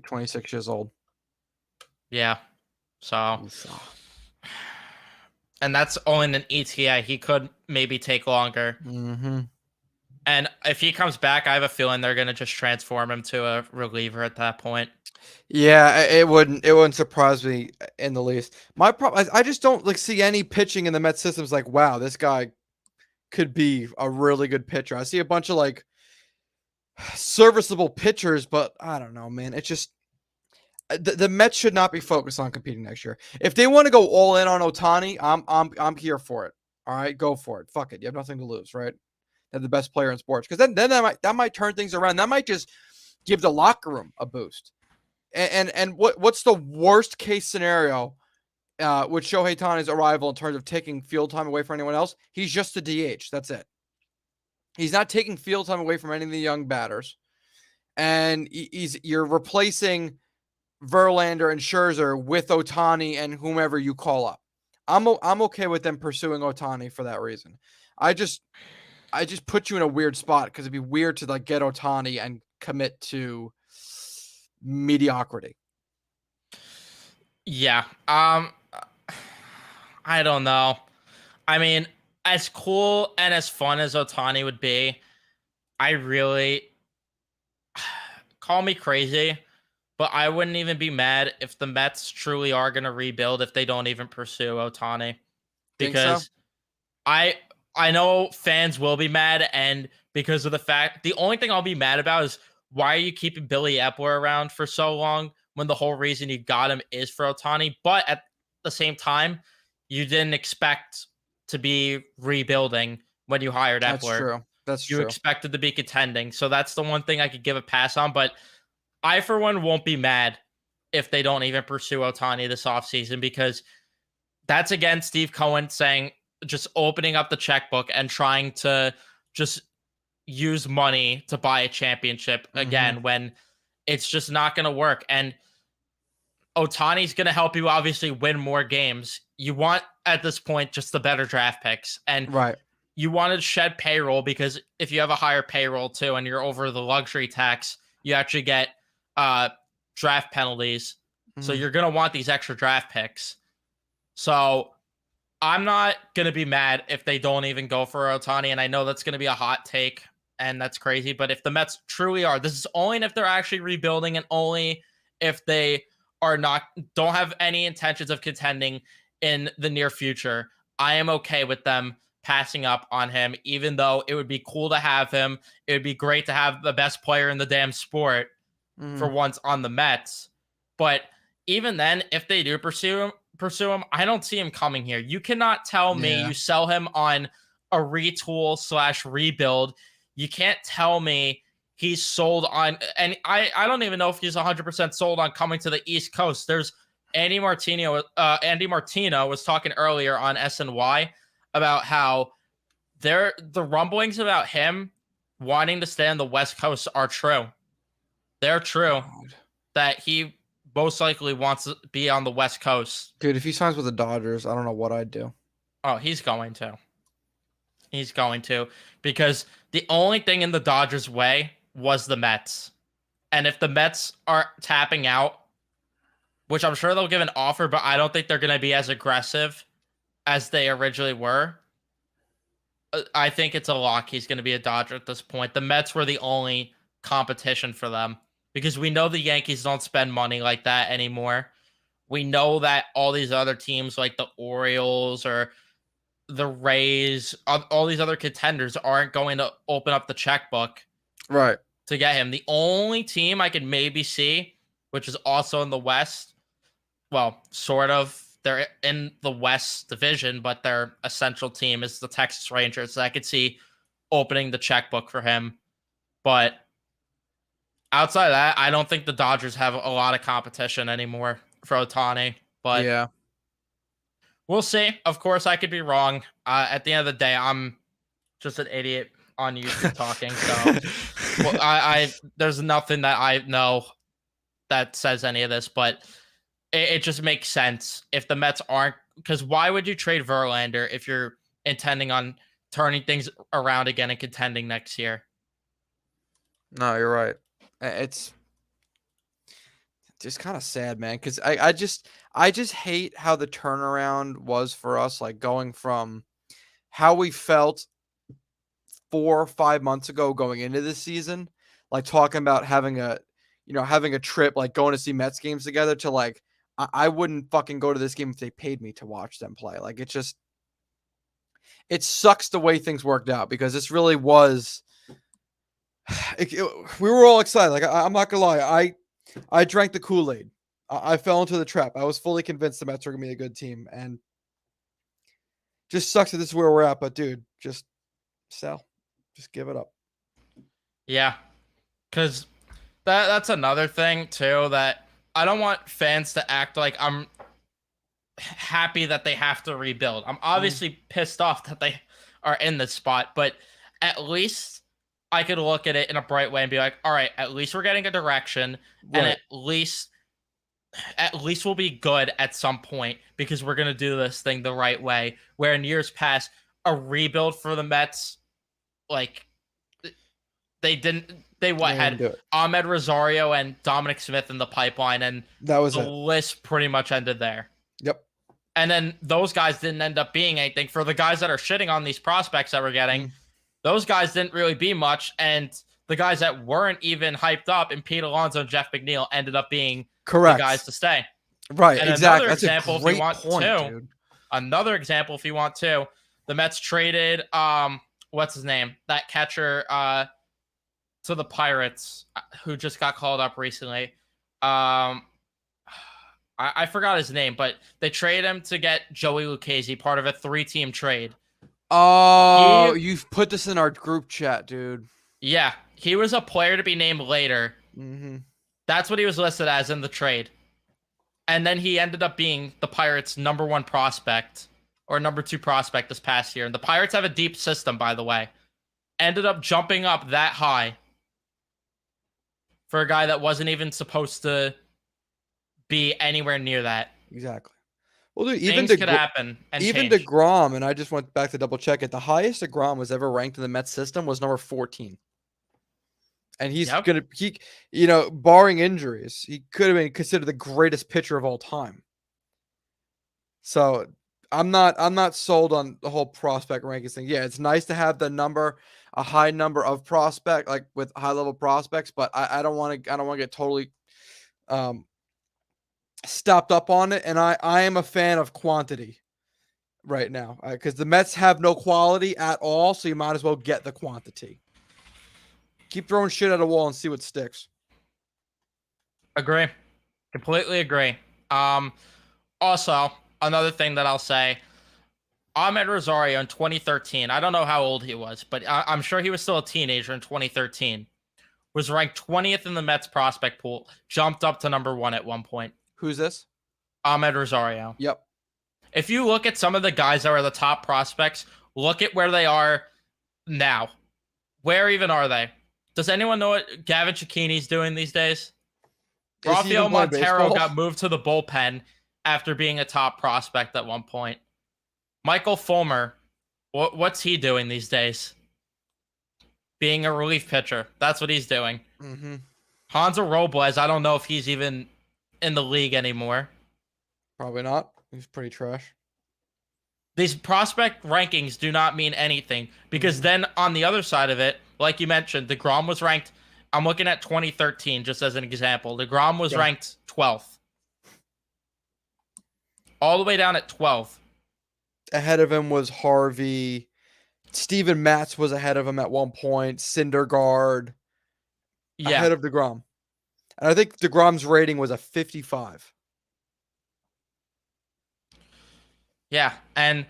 26 years old. Yeah. So. And that's only an ETA. He could maybe take longer. Mm-hmm. And if he comes back, I have a feeling they're going to just transform him to a reliever at that point. Yeah, it wouldn't surprise me in the least. My problem, I just don't see any pitching in the Mets systems. Like, wow, this guy could be a really good pitcher. I see a bunch of serviceable pitchers, but I don't know, man. It's just the Mets should not be focused on competing next year. If they want to go all in on Ohtani, I'm here for it. All right, go for it. Fuck it. You have nothing to lose, right? They're the best player in sports, because then that might turn things around. That might just give the locker room a boost. And what's the worst case scenario with Shohei Ohtani's arrival in terms of taking field time away from anyone else? He's just a DH. That's it. He's not taking field time away from any of the young batters. and you're replacing Verlander and Scherzer with Ohtani and whomever you call up. I'm okay with them pursuing Ohtani for that reason. I just put you in a weird spot because it'd be weird to like get Ohtani and commit to mediocrity. Yeah. I don't know. I mean, as cool and as fun as Otani would be, I really call me crazy, but I wouldn't even be mad if the Mets truly are going to rebuild if they don't even pursue Otani, Think so? because I I know fans will be mad, and because of the fact, the only thing I'll be mad about is why are you keeping Billy Epler around for so long when the whole reason you got him is for Otani? But at the same time, you didn't expect to be rebuilding when you hired That's Epler. true. That's You true. expected to be contending. So that's the one thing I could give a pass on. But I, for one, won't be mad if they don't even pursue Otani this offseason, because that's again Steve Cohen saying just opening up the checkbook and trying to just use money to buy a championship Mm-hmm. again when it's just not going to work. And Otani's going to help you obviously win more games. You want at this point just the better draft picks, and Right. you want to shed payroll, because if you have a higher payroll too and you're over the luxury tax, you actually get draft penalties. So Mm-hmm. you're going to want these extra draft picks. So I'm not going to be mad if they don't even go for Otani. And I know that's going to be a hot take and that's crazy. But if the Mets truly are, this is only if they're actually rebuilding and only if they are not, don't have any intentions of contending in the near future. I am okay with them passing up on him, even though it would be cool to have him. It would be great to have the best player in the damn sport Mm-hmm. for once on the Mets. But even then, if they do pursue him, I don't see him coming here. You cannot tell me Yeah. you sell him on a retool slash rebuild. You can't tell me he's sold on, and I don't even know if he's 100% sold on coming to the East Coast. There's Andy Martino was talking earlier on SNY about how the rumblings about him wanting to stay on the West Coast are true. They're true, God. that he most likely wants to be on the West Coast. Dude, if he signs with the Dodgers, I don't know what I'd do. Oh, he's going to. He's going to, because the only thing in the Dodgers' way was the Mets. And if the Mets are tapping out, which I'm sure they'll give an offer, but I don't think they're going to be as aggressive as they originally were. I think it's a lock. He's going to be a Dodger at this point. The Mets were the only competition for them, because we know the Yankees don't spend money like that anymore. We know that all these other teams like the Orioles or the Rays, all these other contenders aren't going to open up the checkbook Right. to get him. The only team I could maybe see, which is also in the West, well, sort of, they're in the West division, but their essential team is the Texas Rangers. So I could see opening the checkbook for him. But outside of that, I don't think the Dodgers have a lot of competition anymore for Otani. But Yeah. we'll see. Of course, I could be wrong. At the end of the day, I'm just an idiot on YouTube talking. So well, I there's nothing that I know that says any of this, but it just makes sense if the Mets aren't. Because why would you trade Verlander if you're intending on turning things around again and contending next year? No, you're right. It's just kind of sad, man, because I just hate how the turnaround was for us, like going from how we felt 4 or 5 months ago going into this season, like talking about having a trip, like going to see Mets games together, to like I wouldn't fucking go to this game if they paid me to watch them play. Like it sucks the way things worked out, because this really was. We were all excited. Like I'm not gonna lie, I drank the Kool-Aid. I fell into the trap. I was fully convinced the Mets were gonna be a good team, and just sucks that this is where we're at. But dude, just sell, just give it up. Yeah, because that's another thing too, that I don't want fans to act like I'm happy that they have to rebuild. I'm Mm. obviously pissed off that they are in this spot, but at least I could look at it in a bright way and be like, all right, at least we're getting a direction, and Right. at least we'll be good at some point because we're gonna do this thing the right way. Where in years past, a rebuild for the Mets, like they didn't. They what They didn't had do it. Ahmed Rosario and Dominic Smith in the pipeline, and That was the it. list pretty much ended there. Yep. And then those guys didn't end up being anything. For the guys that are shitting on these prospects that we're getting, those guys didn't really be much. And the guys that weren't even hyped up, and Pete Alonso and Jeff McNeil, ended up being Correct. the guys to stay. Right. And Exactly. another That's example, a great if you want point, to, dude. another example, if you want to, the Mets traded what's his name? That catcher to the Pirates who just got called up recently. I forgot his name, but they traded him to get Joey Lucchesi, part of a 3-team trade. Oh, you've put this in our group chat, dude. Yeah, he was a player to be named later. Mm-hmm. That's what he was listed as in the trade. And then he ended up being the Pirates' number 1 prospect or number 2 prospect this past year. And the Pirates have a deep system, by the way. Ended up jumping up that high for a guy that wasn't even supposed to be anywhere near that. Exactly. Well, dude, even Things could happen and even change. DeGrom, and I just went back to double check it. The highest DeGrom was ever ranked in the Mets system was number 14. And he's barring injuries, he could have been considered the greatest pitcher of all time. So I'm not sold on the whole prospect rankings thing. Yeah, it's nice to have a high number of prospect, like with high level prospects, but I don't want to get totally stopped up on it. And I am a fan of quantity right now because the Mets have no quality at all, so you might as well get the quantity. Keep throwing shit at a wall and see what sticks. Agree. Completely agree. Also, another thing that I'll say, Ahmed Rosario in 2013, I don't know how old he was, but I'm sure he was still a teenager in 2013, was ranked 20th in the Mets prospect pool, jumped up to number 1 at one point. Who's this? Ahmed Rosario. Yep. If you look at some of the guys that are the top prospects, look at where they are now. Where even are they? Does anyone know what Gavin Cecchini's doing these days? Rafael Montero got moved to the bullpen after being a top prospect at one point. Michael Fulmer, what's he doing these days? Being a relief pitcher. That's what he's doing. Mm-hmm. Hanser Robles, I don't know if he's even in the league anymore. Probably not. He's pretty trash. These prospect rankings do not mean anything because then on the other side of it, like you mentioned, DeGrom was ranked. I'm looking at 2013 just as an example. DeGrom was ranked 12th. All the way down at 12th. Ahead of him was Harvey. Steven Matz was ahead of him at one point. Syndergaard. Yeah. Ahead of DeGrom. And I think DeGrom's rating was a 55. Yeah, and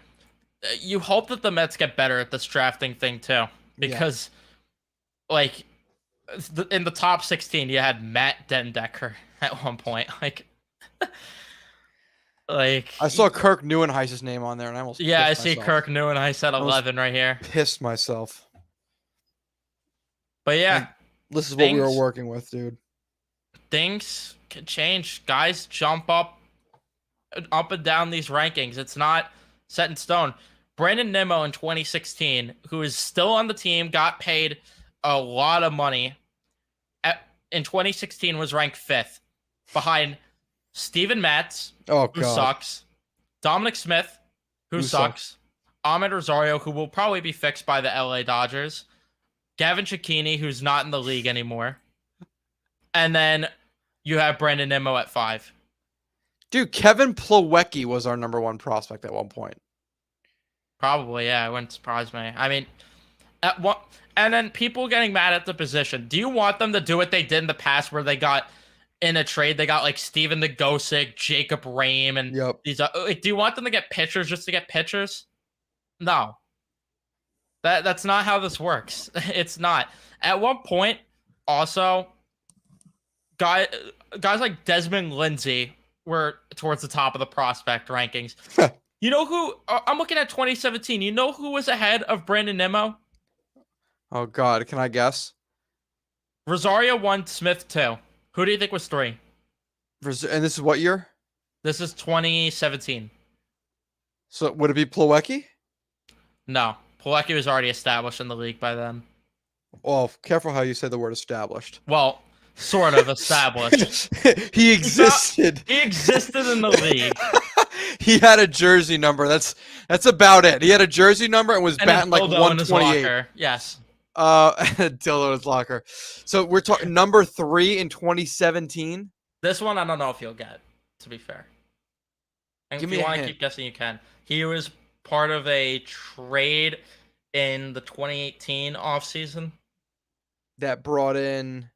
you hope that the Mets get better at this drafting thing too, because, like, in the top 16, you had Matt Dendecker at one point. Like, I saw Kirk Neuenhuis's name on there, and I almost I see Kirk Neuenhuis at 11 right here. Pissed myself. But yeah, this is what we were working with, dude. Things can change. Guys jump up and down these rankings. It's not set in stone. Brandon Nimmo in 2016, who is still on the team, got paid a lot of money. In 2016 was ranked 5th behind Steven Matz, who sucks, Dominic Smith, who sucks, Ahmed Rosario, who will probably be fixed by the LA Dodgers, Gavin Cecchini, who's not in the league anymore, and then you have Brandon Nimmo at 5. Dude, Kevin Plawecki was our number 1 prospect at one point. Probably, yeah. It wouldn't surprise me. I mean, and then people getting mad at the position. Do you want them to do what they did in the past where they got, in a trade, they got like Steven Nagosic, Jacob Rame, and these do you want them to get pitchers just to get pitchers? No. That's not how this works. It's not. At one point, also, guys like Desmond Lindsay were towards the top of the prospect rankings. You know who? I'm looking at 2017. You know who was ahead of Brandon Nimmo? Oh God, can I guess? Rosario 1, Smith 2. Who do you think was 3? And this is what year? This is 2017. So would it be Plawecki? No. Pilecki was already established in the league by then. Well, careful how you say the word established. Well, sort of established. He existed. He existed in the league. He had a jersey number. That's about it. He had a jersey number and was And batting like dildo in his 128. locker. Yes. And a dildo in his locker. So we're talking number 3 in 2017. This one I don't know if you'll get, to be fair. And Give if me you a want to hint. keep guessing, you can. He was part of a trade in the 2018 offseason. That brought in.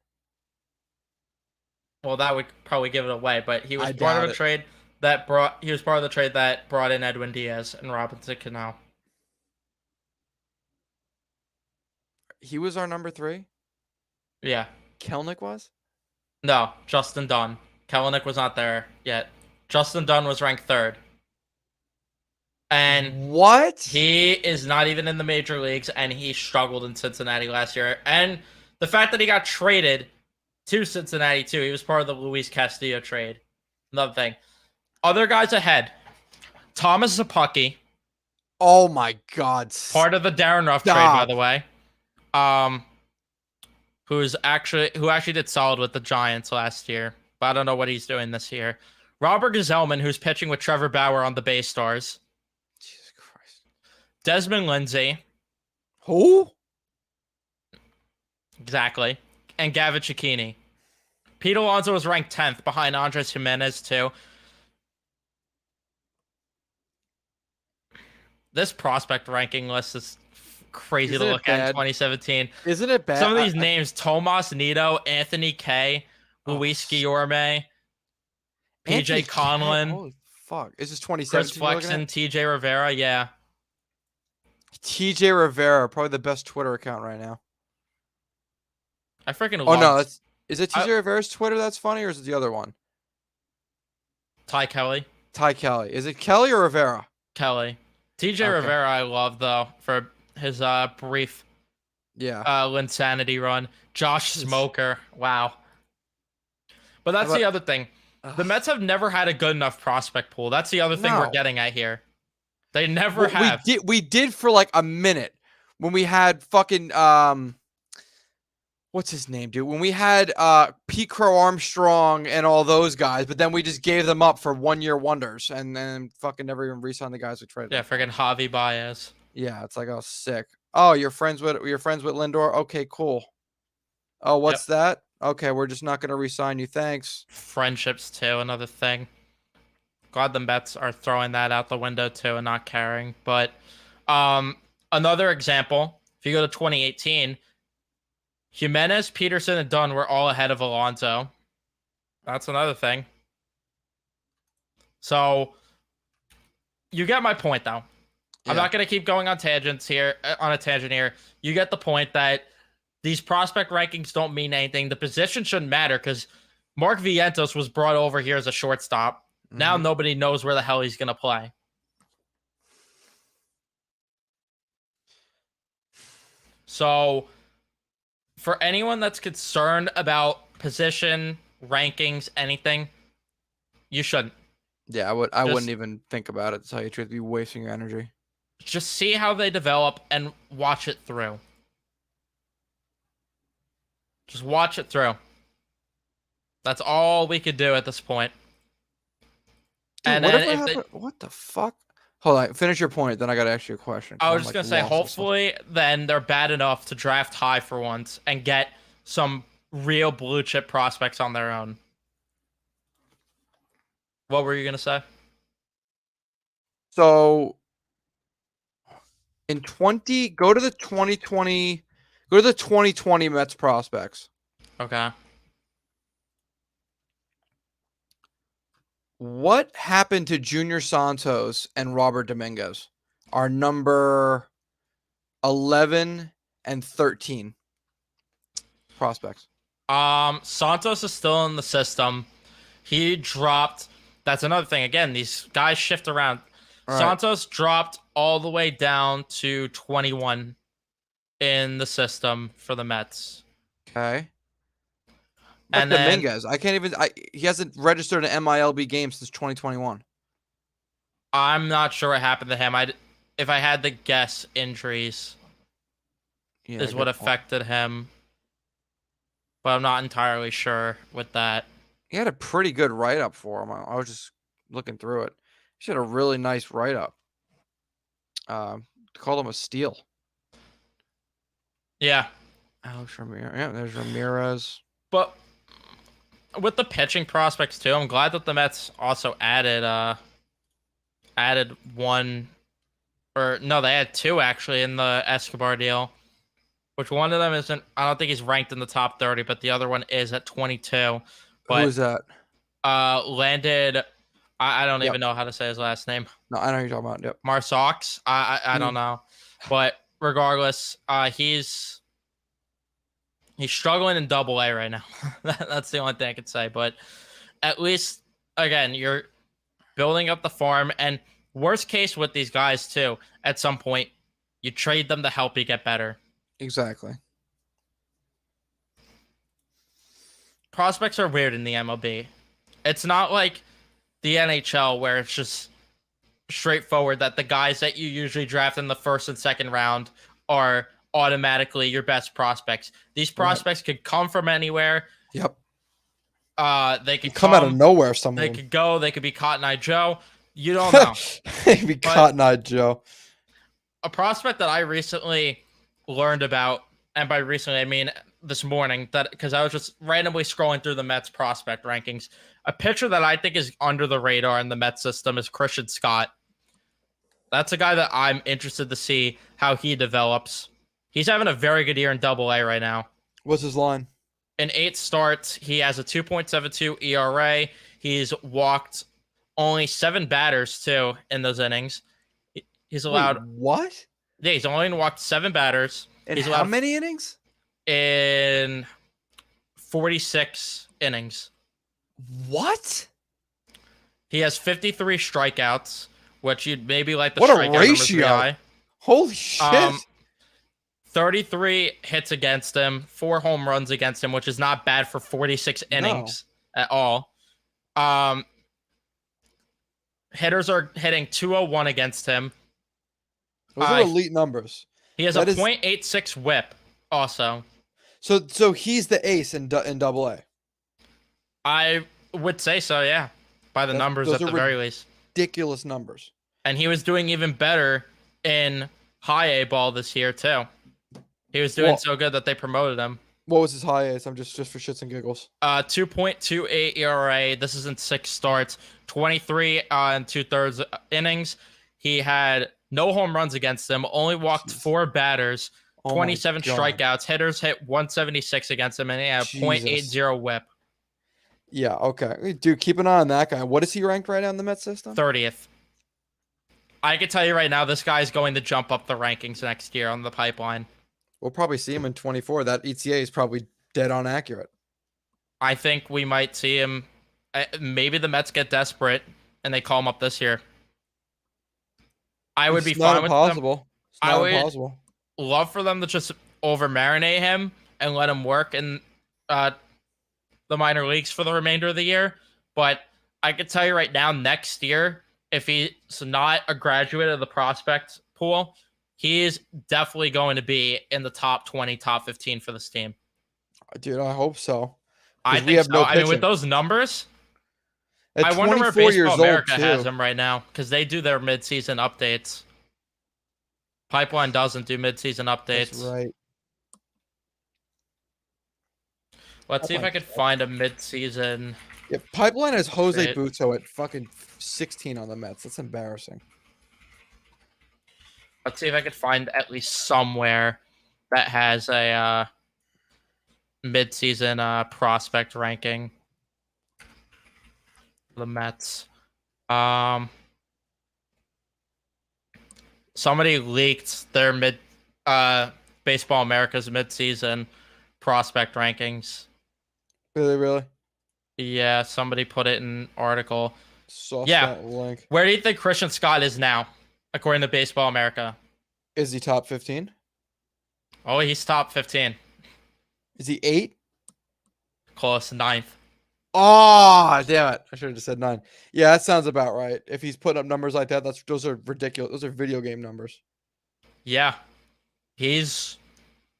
Well, that would probably give it away, but he was I part of doubt a it. trade that brought. He was part of the trade that brought in Edwin Diaz and Robinson Cano. He was our number 3. Yeah. Kelnick was. No, Justin Dunn. Kellenic was not there yet. Justin Dunn was ranked 3rd. And What? he is not even in the major leagues, and he struggled in Cincinnati last year. And the fact that he got traded to Cincinnati, too, he was part of the Luis Castillo trade. Another thing. Other guys ahead. Thomas Zapucki, Oh my God. part of the Darren Ruff trade, by the way. Who actually did solid with the Giants last year, but I don't know what he's doing this year. Robert Gazelman, who's pitching with Trevor Bauer on the Bay Stars. Jesus Christ. Desmond Lindsay, Who? exactly, and Gavin Cecchini. Pete Alonso was ranked 10th behind Andres Jimenez, too. This prospect ranking list is crazy Isn't to it look at in bad? 2017. Isn't it bad? Some of these names: Tomas Nido, Anthony Kay, Luis Guillorme, Anthony PJ Conlon, Holy fuck. Is this Chris 2017? we're looking Flexen, at? TJ Rivera. Yeah, TJ Rivera, probably the best Twitter account right now. I freaking Oh love no, is it TJ Rivera's Twitter that's funny, or is it the other one? Ty Kelly. Ty Kelly. Is it Kelly or Rivera? Kelly. TJ Okay. Rivera I love, though, for his brief Yeah. Linsanity run. Josh Smoker. Wow. But that's the other thing. The Mets have never had a good enough prospect pool. That's the other thing we're No. getting at here. They never have. We did for like a minute when we had fucking what's his name, dude? When we had Pete Crow Armstrong and all those guys, but then we just gave them up for 1-year wonders and then fucking never even re-signed the guys we traded. Yeah, freaking Javi Baez. Yeah, it's like, oh, sick. Oh, you're friends with Lindor? Okay, cool. Oh, what's that? Okay, we're just not gonna re-sign you. Thanks. Friendships too, another thing. Glad the Mets are throwing that out the window too and not caring. But another example, if you go to 2018, Jimenez, Peterson, and Dunn were all ahead of Alonso. That's another thing. So you get my point, though. Yeah. I'm not going to keep going on tangents here. On a tangent here, you get the point that these prospect rankings don't mean anything. The position shouldn't matter because Mark Vientos was brought over here as a shortstop. Mm-hmm. Now nobody knows where the hell he's going to play. So for anyone that's concerned about position, rankings, anything, you shouldn't. Yeah, I wouldn't even think about it, to tell you the truth. Be wasting your energy. Just see how they develop and watch it through. Just watch it through. That's all we could do at this point. Dude, and then what the fuck? Hold on, finish your point, then I gotta ask you a question. I was just gonna say, hopefully, then they're bad enough to draft high for once and get some real blue chip prospects on their own. What were you gonna say? So, go to the 2020 Mets prospects. Okay. What happened to Junior Santos and Robert Dominguez? Our number 11 and 13 prospects. Santos is still in the system. He dropped. That's another thing. Again, these guys shift around. Right. Santos dropped all the way down to 21. in the system for the Mets. Okay. But And then Dominguez, I can't even. He hasn't registered an MILB game since 2021. I'm not sure what happened to him. If I had to guess, injuries Yeah, is what good point. affected him, but I'm not entirely sure with that. He had a pretty good write up for him. I was just looking through it. He had a really nice write up. Called him a steal. Yeah, Alex Ramirez. Yeah, there's Ramirez. but with the pitching prospects too, I'm glad that the Mets also added one, or no, they had two actually in the Escobar deal. Which one of them isn't? I don't think he's ranked in the top 30, but the other one is at 22. Who But is that? landed. I don't Yep. even know how to say his last name. No, I know who you're talking about. Yep. Marsox. I don't know, but regardless, he's struggling in Double A right now. That's the only thing I could say. But at least again, you're building up the farm, and worst case with these guys too. At some point, you trade them to help you get better. Exactly. Prospects are weird in the MLB. It's not like the NHL where it's just straightforward that the guys that you usually draft in the first and second round are automatically your best prospects. These prospects could come from anywhere. Yep. They could come out of nowhere. Some They of them. could go. They could be Cotton Eye Joe. You don't know. They'd be Cotton Eye Joe. A prospect that I recently learned about, and by recently I mean this morning, that because I was just randomly scrolling through the Mets prospect rankings. A pitcher that I think is under the radar in the Mets system is Cjethsyt. That's a guy that I'm interested to see how he develops. He's having a very good year in Double A right now. What's his line? In 8 starts, he has a 2.72 ERA. He's walked only 7 batters too in those innings. He's allowed. Wait, what? Yeah, he's only walked 7 batters. In he's how allowed many innings? in 46 innings. What? He has 53 strikeouts, which you'd maybe like the What a strikeout numbers ratio. be high. Holy shit. 33 hits against him, 4 home runs against him, which is not bad for 46 innings at all. Hitters are hitting 201 against him. Those are elite numbers. He has a .86 whip also. So he's the ace in Double A. I would say so, yeah. By the numbers at the very least. Ridiculous numbers. And he was doing even better in high A ball this year too. He was doing so good that they promoted him. What was his high ace? I'm just for shits and giggles. 2.28 ERA. This is in 6 starts, 23 and 2/3 innings. He had no home runs against him. Only walked 4 batters. 27 strikeouts. Hitters hit 176 against him, and he had a .80 whip. Yeah, okay. Dude, keep an eye on that guy. What is he ranked right now in the Mets system? 30th. I can tell you right now, this guy's going to jump up the rankings next year on the pipeline. We'll probably see him in 24. That ETA is probably dead on accurate. I think we might see him. Maybe the Mets get desperate and they call him up this year. I would be fine with them. It's not impossible. Love for them to just over marinate him and let him work in the minor leagues for the remainder of the year. But I can tell you right now, next year, if he's not a graduate of the prospect pool, he is definitely going to be in the top 20, top 15 for this team. Dude, I hope so. I think so. I mean, with those numbers, I wonder where Baseball America has him right now because they do their midseason updates. Pipeline doesn't do midseason updates. That's right. Let's see if I could find a midseason. Yeah, Pipeline has Jose Butto at fucking 16 on the Mets. That's embarrassing. Let's see if I could find at least somewhere that has a midseason prospect ranking. The Mets. Somebody leaked their Baseball America's midseason prospect rankings. Really? Yeah, somebody put it in an article. That link. Where do you think Cjethsyt is now, according to Baseball America? Is he top 15? Oh, he's top 15. Is he 8? Close, ninth. Oh, damn it. I should have just said 9. Yeah, that sounds about right. If he's putting up numbers like that, those are ridiculous. Those are video game numbers. Yeah, he's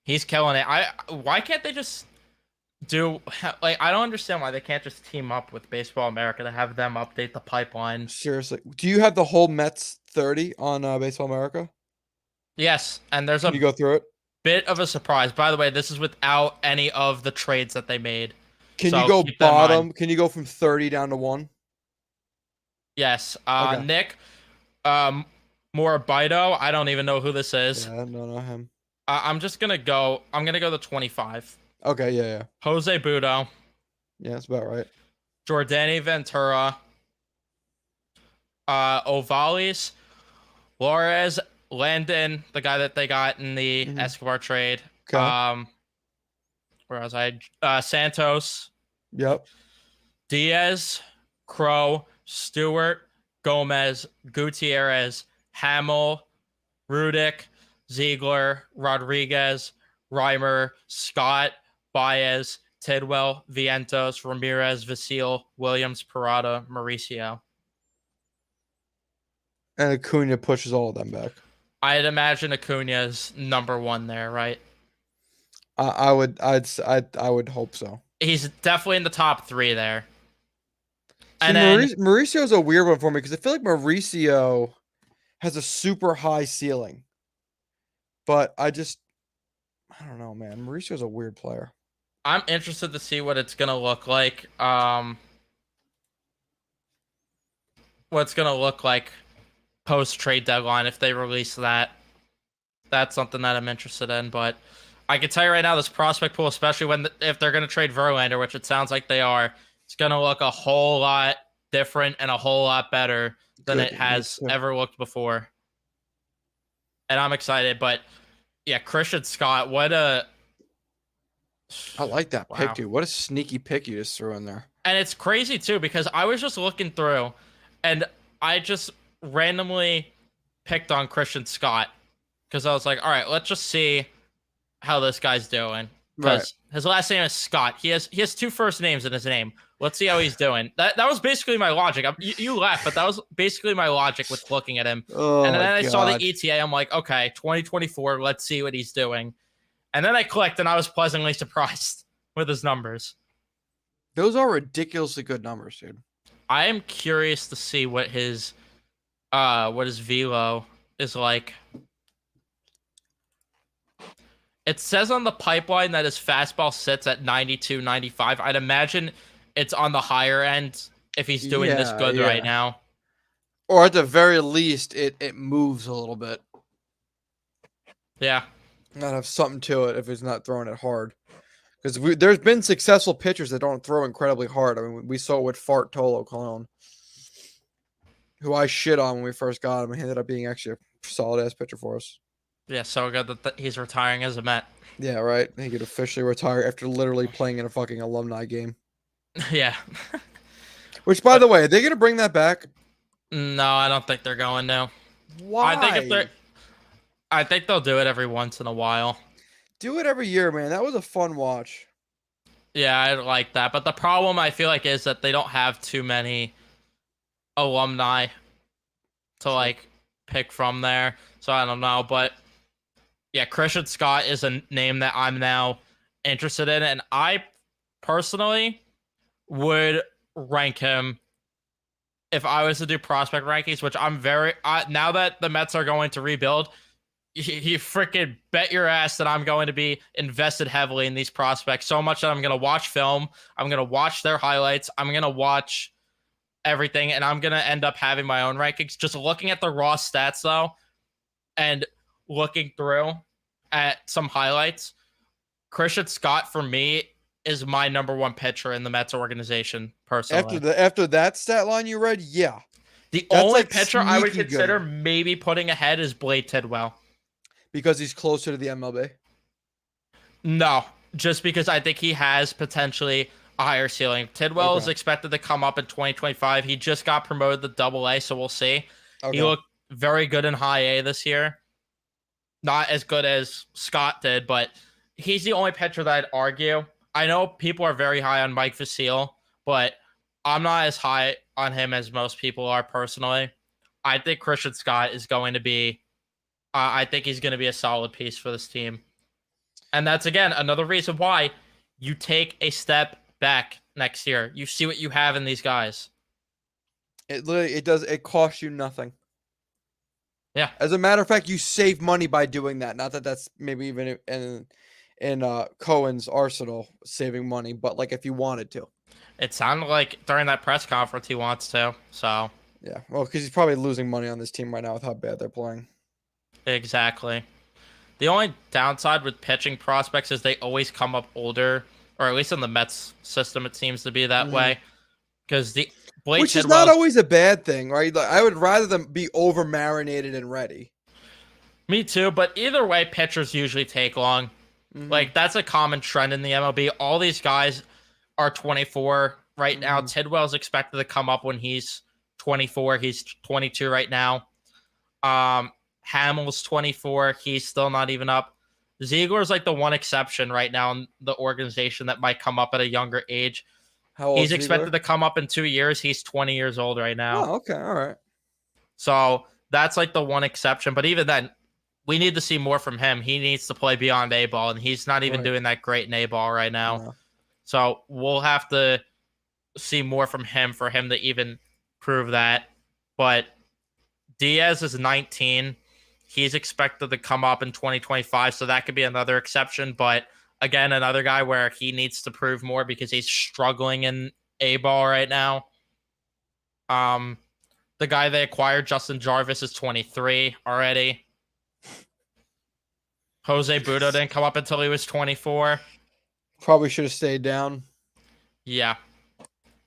killing it. Why can't they just do like I don't understand why they can't just team up with Baseball America to have them update the pipeline. Seriously. Do you have the whole Mets 30 on Baseball America? Yes, and there's Can you a go through it? bit of a surprise. By the way, this is without any of the trades that they made. Can you So go keep that in mind. bottom? Can you go from 30 down to 1? Yes. Okay. Nick Morabito, I don't even know who this is. Yeah, no, not him. I'm gonna go to 25. Okay, yeah. Jose Budo, Yeah, that's about right. Jordani Ventura, Ovalis, Flores, Landon, the guy that they got in the Escobar trade. Okay. Where was I? Santos, Yep. Diaz, Crow, Stewart, Gomez, Gutierrez, Hamill, Rudick, Ziegler, Rodriguez, Reimer, Scott, Baez, Tidwell, Vientos, Ramirez, Vasil, Williams, Parada, Mauricio. And Acuna pushes all of them back. I'd imagine Acuna's number 1 there, right? I would hope so. He's definitely in the top 3 there. See, And then Mauricio's a weird one for me because I feel like Mauricio has a super high ceiling. But I don't know, man. Mauricio's a weird player. I'm interested to see what it's gonna look like. What's gonna look like post trade deadline if they release that. That's something that I'm interested in. But I can tell you right now, this prospect pool, especially if they're gonna trade Verlander, which it sounds like they are, it's gonna look a whole lot different and a whole lot better than it has ever looked before. And I'm excited. But yeah, Christian Scott, I like that pick, dude. What a sneaky pick you just threw in there. And it's crazy too because I was just looking through and I just randomly picked on Christian Scott because I was like, all right, let's just see how this guy's doing. Because his last name is Scott. He has 2 first names in his name. Let's see how he's doing. That was basically my logic. You laugh, but that was basically my logic with looking at him. And then I saw the ETA. I'm like, okay, 2024. Let's see what he's doing. And then I clicked, and I was pleasantly surprised with his numbers. Those are ridiculously good numbers, dude. I am curious to see what his velo is like. It says on the pipeline that his fastball sits at 92, 95. I'd imagine it's on the higher end if he's doing this good right now. Or at the very least, it moves a little bit. Yeah. Not have something to it if he's not throwing it hard. Because there's been successful pitchers that don't throw incredibly hard. I mean, we saw it with Fart Tolo Cologne, who I shit on when we first got him. He ended up being actually a solid-ass pitcher for us. Yeah, so good that he's retiring as a Met. Yeah, right. He could officially retire after literally playing in a fucking alumni game. Yeah. Which, by the way, are they going to bring that back? No, I don't think they're going to. Why? I think they'll do it every once in a while. Do it every year, man. That was a fun watch. Yeah, I like that. But the problem I feel like is that they don't have too many alumni to like pick from there. So I don't know. But yeah, Christian Scott is a name that I'm now interested in. And I personally would rank him if I was to do prospect rankings, which I'm now that the Mets are going to rebuild, you freaking bet your ass that I'm going to be invested heavily in these prospects so much that I'm going to watch film. I'm going to watch their highlights. I'm going to watch everything, and I'm going to end up having my own rankings. Just looking at the raw stats, though, and looking through at some highlights, Christian Scott, for me, is my number 1 pitcher in the Mets organization, personally. After that stat line you read, yeah. The only pitcher I would consider maybe putting ahead is Blade Tidwell. Because he's closer to the MLB? No, just because I think he has potentially a higher ceiling. Tidwell is expected to come up in 2025. He just got promoted to Double-A, so we'll see. He looked very good in High A this year. not as good as Scott did, but he's the only pitcher that I'd argue. I know people are very high on Mike Vasile, but I'm not as high on him as most people are personally. I think Christian Scott is going to be. I think he's going to be a solid piece for this team, and that's again another reason why you take a step back next year. You see what you have in these guys. It costs you nothing. Yeah. As a matter of fact, you save money by doing that. Not that that's maybe even in Cohen's arsenal saving money, but like if you wanted to. It sounded like during that press conference he wants to. So yeah, well, because he's probably losing money on this team right now with how bad they're playing. Exactly. The only downside with pitching prospects is they always come up older, or at least in the Mets system, it seems to be that way. Because which is not always a bad thing, right? Like, I would rather them be over marinated and ready. Me too, but either way, pitchers usually take long. Like that's a common trend in the MLB. All these guys are 24 right now. Tidwell's expected to come up when he's 24. He's 22 right now. Hamill's 24. He's still not even up. Ziegler's like the one exception right now in the organization that might come up at a younger age. How old He's is expected Ziegler? to come up in 2 years. He's 20 years old right now. Oh, okay. All right. So that's like the one exception. But even then, we need to see more from him. He needs to play beyond A-ball, and he's not even doing that great in A-ball right now. No. So we'll have to see more from him for him to even prove that. But Diaz is 19. He's expected to come up in 2025, so that could be another exception. But again, another guy where he needs to prove more because he's struggling in A-ball right now. The guy they acquired, Justin Jarvis, is 23 already. Jose Budo didn't come up until he was 24. Probably should have stayed down. Yeah.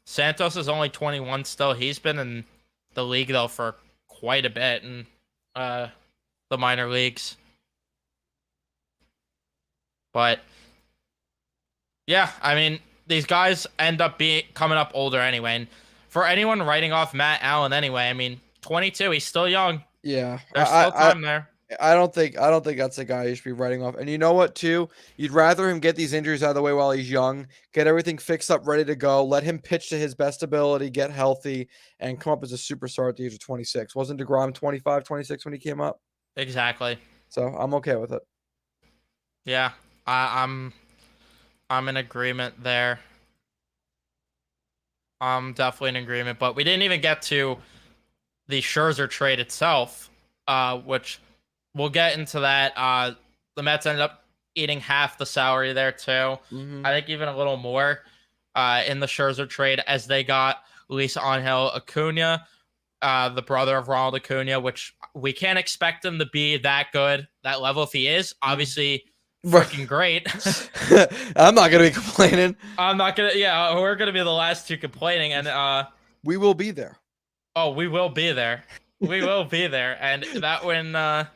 Santos is only 21 still. He's been in the league, though, for quite a bit in the minor leagues. But, yeah, I mean, these guys end up coming up older anyway. And for anyone writing off Matt Allen anyway, I mean, 22, he's still young. Yeah. There's still time there. I don't think that's a guy you should be writing off. And you know what, too? You'd rather him get these injuries out of the way while he's young, get everything fixed up, ready to go, let him pitch to his best ability, get healthy, and come up as a superstar at the age of 26. Wasn't DeGrom 25, 26 when he came up? Exactly. So I'm okay with it. Yeah, I'm in agreement there. I'm definitely in agreement. But we didn't even get to the Scherzer trade itself, which we'll get into that. The Mets ended up eating half the salary there too. I think even a little more in the Scherzer trade as they got Luis Angel Acuna, the brother of Ronald Acuna, which we can't expect him to be that good, that level. If he is, obviously freaking great. I'm not going to be complaining. I'm not going to. Yeah, we're going to be the last two complaining. And we will be there. Oh, we will be there. We will be there. And that when that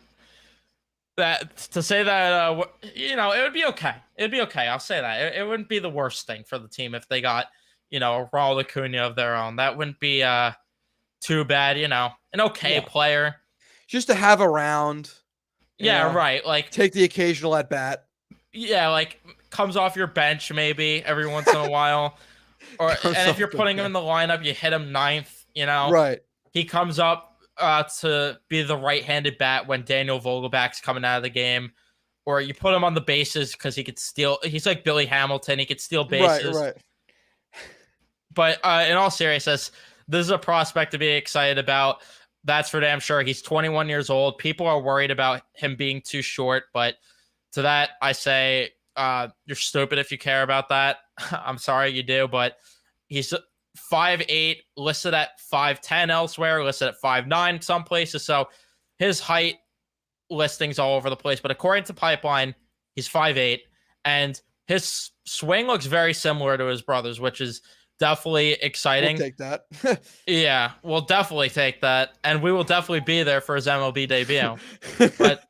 to say that it would be okay. It'd be okay. I'll say that. It wouldn't be the worst thing for the team if they got, a Ronald Acuna of their own. That wouldn't be too bad, an okay player. Just to have around. Yeah, right. Like take the occasional at bat. Yeah, like comes off your bench maybe every once in a while. And if you're putting him in the lineup, you hit him ninth, Right. He comes up to be the right-handed bat when Daniel Vogelback's coming out of the game. Or you put him on the bases because he could steal. He's like Billy Hamilton. He could steal bases. Right. But in all seriousness, this is a prospect to be excited about. That's for damn sure. He's 21 years old. People are worried about him being too short. But to that, I say you're stupid if you care about that. I'm sorry you do. But he's 5'8", listed at 5'10" elsewhere, listed at 5'9" some places. So his height listings all over the place. But according to Pipeline, he's 5'8". And his swing looks very similar to his brother's, which is definitely exciting. We'll take that. Yeah, we'll definitely take that. And we will definitely be there for his MLB debut. But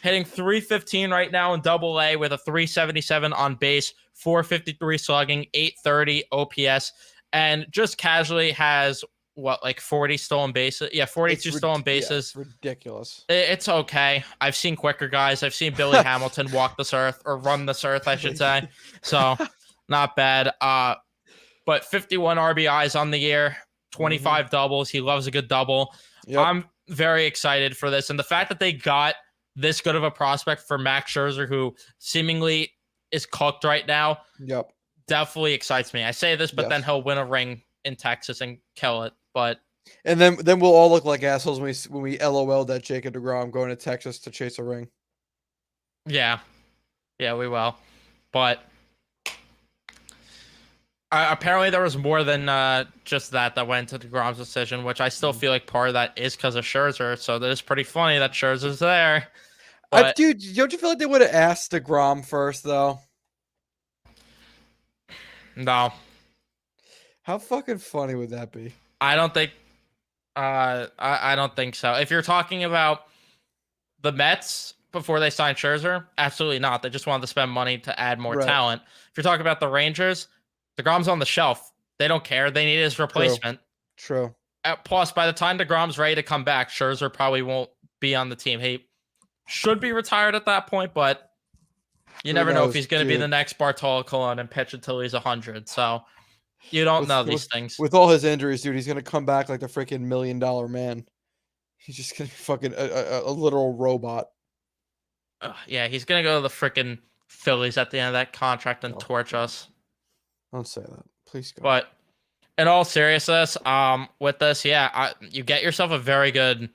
hitting 315 right now in Double-A with a 377 on base, 453 slugging, 830 OPS, and just casually has what, like 40 stolen bases? Yeah, 42 stolen bases. It's ridiculous. It's okay. I've seen quicker guys. I've seen Billy Hamilton walk this earth, or run this earth, I should say. So, not bad. But 51 RBIs on the year, 25 doubles. He loves a good double. Yep. I'm very excited for this. And the fact that they got this good of a prospect for Max Scherzer, who seemingly is cooked right now, Yep. definitely excites me. I say this, but then he'll win a ring in Texas and kill it. But and then we'll all look like assholes when we LOL'd at Jacob deGrom going to Texas to chase a ring. Yeah, we will. But apparently there was more than just that went into DeGrom's decision, which I still feel like part of that is because of Scherzer. So that is pretty funny that Scherzer's there. But, dude, don't you feel like they would have asked DeGrom first, though? No. How fucking funny would that be? I don't think. I don't think so. If you're talking about the Mets before they signed Scherzer, absolutely not. They just wanted to spend money to add more talent. If you're talking about the Rangers, DeGrom's on the shelf. They don't care. They need his replacement. True. Plus, by the time DeGrom's ready to come back, Scherzer probably won't be on the team. He should be retired at that point, but you never know if he's going to be the next Bartolo Colon and pitch until he's 100. So you don't know these things. With all his injuries, dude, he's going to come back like the freaking $1 million man. He's just going to be fucking a literal robot. Yeah, he's going to go to the freaking Phillies at the end of that contract and torch us. Don't say that. Please go. But in all seriousness, with this, you get yourself a very good...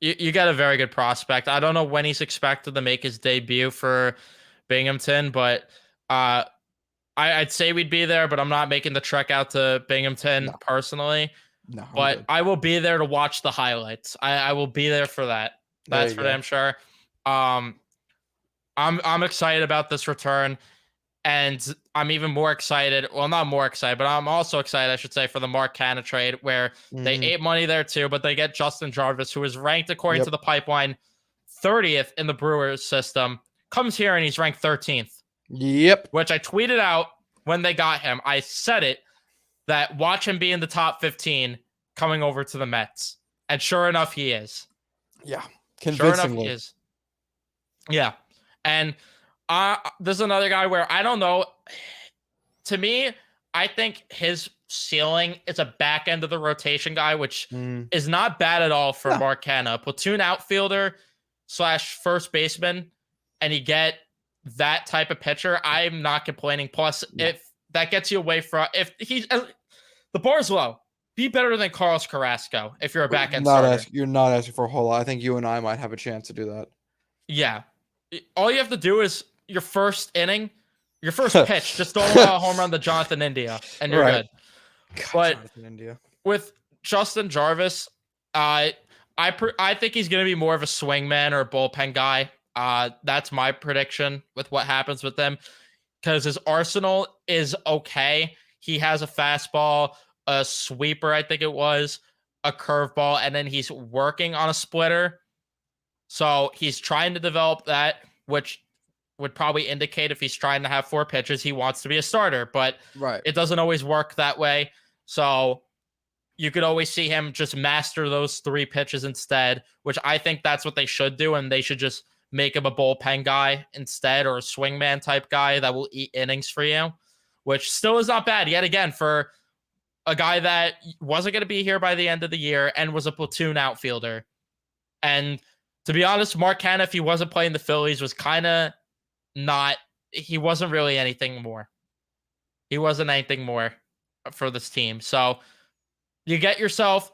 You get a very good prospect. I don't know when he's expected to make his debut for Binghamton, but I'd say we'd be there, but I'm not making the trek out to Binghamton personally. No, but I will be there to watch the highlights. I will be there for that. That's for damn sure. I'm excited about this return, and I'm even more excited. Well, not more excited, but I'm also excited, I should say, for the Mark Canha trade, where they ate money there too, but they get Justin Jarvis, who is ranked according to the pipeline 30th in the Brewers system. Comes here and he's ranked 13th. Yep. Which I tweeted out when they got him. I said it, that watch him be in the top 15 coming over to the Mets. And sure enough, he is. Yeah. Convincingly. Sure enough, he is. Yeah. And this is another guy where I don't know. To me, I think his ceiling is a back end of the rotation guy, which is not bad at all for Mark Canha. Platoon outfielder / first baseman, and you get that type of pitcher, I'm not complaining. Plus, if that gets you away from, if he's the bar's low, be better than Carlos Carrasco if you're a back end starter. You're not asking for a whole lot. I think you and I might have a chance to do that. Yeah, all you have to do is your first inning, your first pitch, just throw a home run to Jonathan India, and you're good. But with Justin Jarvis, I think he's going to be more of a swingman or a bullpen guy. That's my prediction with what happens with them, because his arsenal is okay. He has a fastball, a sweeper, I think it was, a curveball, and then he's working on a splitter. So he's trying to develop that, which would probably indicate if he's trying to have 4 pitches, he wants to be a starter, but it doesn't always work that way. So you could always see him just master those 3 pitches instead, which I think that's what they should do, and they should just make him a bullpen guy instead, or a swingman type guy that will eat innings for you, which still is not bad yet again for a guy that wasn't going to be here by the end of the year and was a platoon outfielder. And to be honest, Mark Canha, if he wasn't playing the Phillies, was kind of he wasn't really anything more. He wasn't anything more for this team. So you get yourself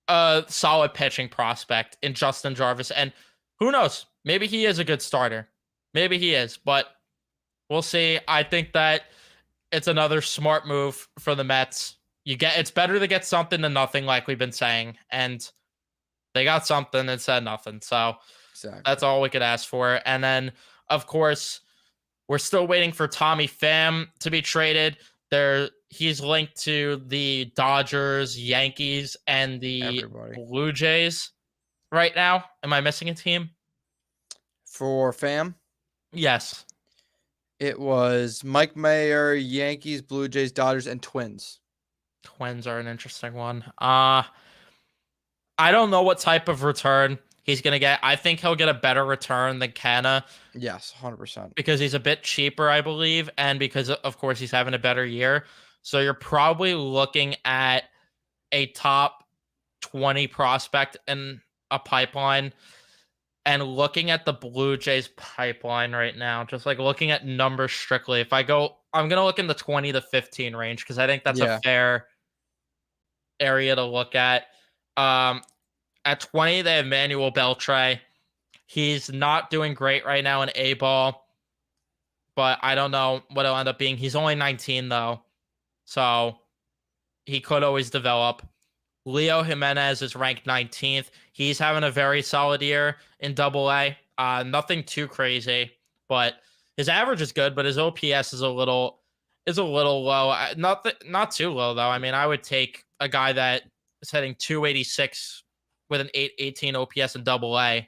a solid pitching prospect in Justin Jarvis, and who knows? Maybe he is a good starter. Maybe he is, but we'll see. I think that it's another smart move for the Mets. It's better to get something than nothing, like we've been saying, and they got something and said nothing. So that's all we could ask for. And then, of course, we're still waiting for Tommy Pham to be traded. He's linked to the Dodgers, Yankees, and the Blue Jays right now. Am I missing a team? For Pham? Yes. It was Mike Mayer, Yankees, Blue Jays, Dodgers, and Twins. Twins are an interesting one. I don't know what type of return he's gonna get. I think he'll get a better return than Canna Yes, 100%. because he's a bit cheaper, I believe, and because of course he's having a better year. So you're probably looking at a top 20 prospect in a pipeline. And looking at the Blue Jays pipeline right now, just like looking at numbers strictly, if I go, I'm going to look in the 20 to 15 range because I think that's a Yeah. fair area to look at. Um, at 20, they have Manuel Beltre. He's not doing great right now in A ball, but I don't know what it'll end up being. He's only 19, though, so he could always develop. Leo Jimenez is ranked 19th. He's having a very solid year in Double A. Nothing too crazy, but his average is good. But his OPS is a little low. Not too low though. I mean, I would take a guy that is hitting 286 with an 818 OPS in Double A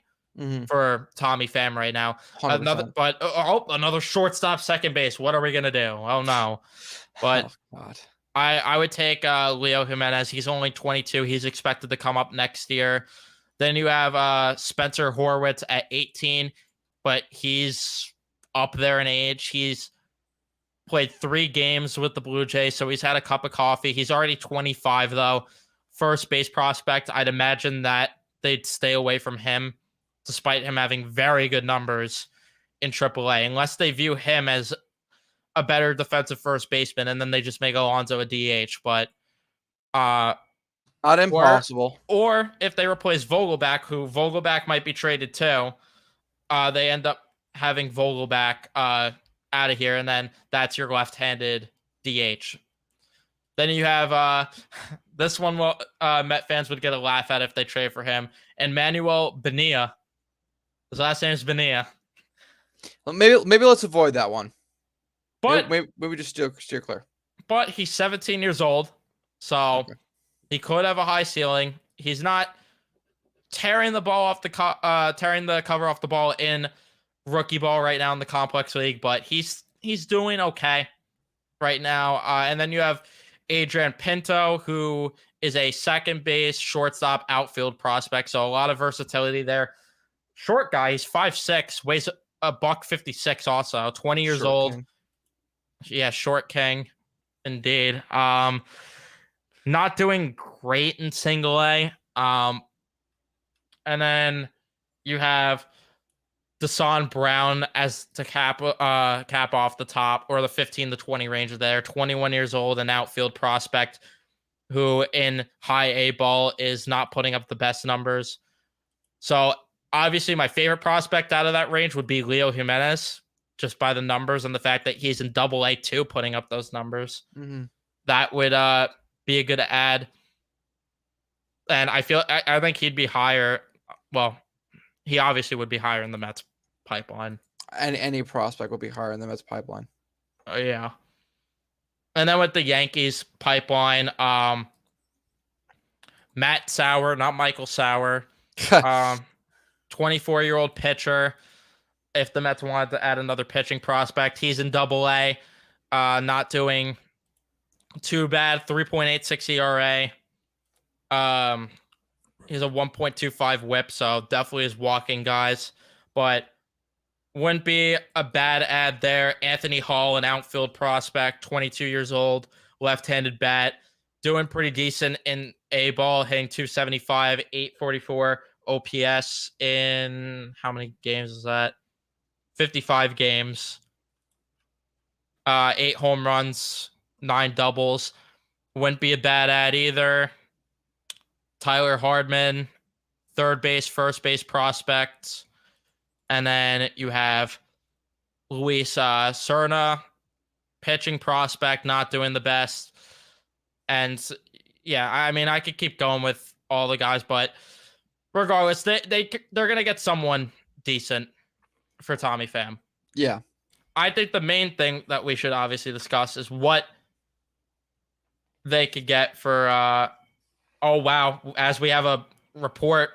for Tommy Pham right now. 100%. Another shortstop, second base. What are we gonna do? Oh no, but. Oh, God. I would take Leo Jimenez. He's only 22. He's expected to come up next year. Then you have Spencer Horwitz at 18, but he's up there in age. He's played 3 games with the Blue Jays, so he's had a cup of coffee. He's already 25, though. First base prospect, I'd imagine that they'd stay away from him, despite him having very good numbers in AAA, unless they view him as a better defensive first baseman, and then they just make Alonso a DH. But not impossible. Or if they replace Vogelback, who Vogelback might be traded too, they end up having Vogelback out of here, and then that's your left-handed DH. Then you have this one. Met fans would get a laugh at if they trade for him. And Manuel Bonilla. His last name is Bonilla. Well, maybe let's avoid that one. But maybe just steer clear. But he's 17 years old, so he could have a high ceiling. He's not tearing the ball off tearing the cover off the ball in rookie ball right now in the complex league, but he's doing okay right now. And then you have Adrian Pinto, who is a second base, shortstop, outfield prospect, so a lot of versatility there. Short guy, he's 5'6", weighs a $156. Also 20 years old. King. Yeah, short king, indeed. Not doing great in single A. And then you have Desan Brown as to cap off the top, or the 15 to 20 range there. 21 years old, an outfield prospect who in high A ball is not putting up the best numbers. So obviously my favorite prospect out of that range would be Leo Jimenez, just by the numbers and the fact that he's in Double A too, putting up those numbers. That would be a good add. And I think he'd be higher. Well, he obviously would be higher in the Mets pipeline. And any prospect would be higher in the Mets pipeline. Yeah. And then with the Yankees pipeline, Matt Sauer, not Michael Sauer, 24-year-old pitcher. If the Mets wanted to add another pitching prospect, he's in Double A, not doing too bad. 3.86 ERA. He's a 1.25 WHIP, so definitely is walking guys, but wouldn't be a bad add there. Anthony Hall, an outfield prospect, 22 years old, left-handed bat, doing pretty decent in A ball, hitting 275, 844 OPS in how many games is that? 55 games, 8 home runs, 9 doubles. Wouldn't be a bad ad either. Tyler Hardman, third base, first base prospects. And then you have Luis Serna, pitching prospect, not doing the best. And yeah, I mean, I could keep going with all the guys, but regardless, they're going to get someone decent for Tommy Pham. Yeah. I think the main thing that we should obviously discuss is what they could get for oh wow, as we have a report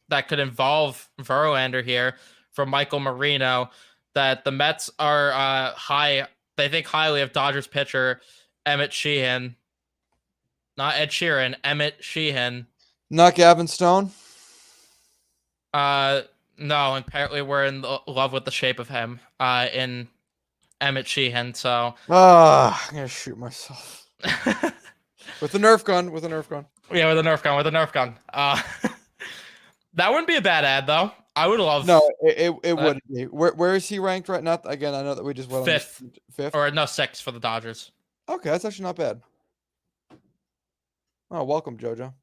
that could involve Verlander here from Michael Marino, that the Mets are they think highly of Dodgers pitcher Emmett Sheehan. Not Ed Sheeran. Emmett Sheehan. Not Gavin Stone. No. Apparently, we're in love with the shape of him. In Emmett Sheehan. So. I'm gonna shoot myself with a Nerf gun. With a Nerf gun. Yeah, with a Nerf gun. With a Nerf gun. That wouldn't be a bad ad though. I would love. No, it wouldn't be. Where is he ranked right now? Again, I know that we just went fifth. on fifth. Or no, sixth for the Dodgers. Okay, that's actually not bad. Oh, welcome, JoJo.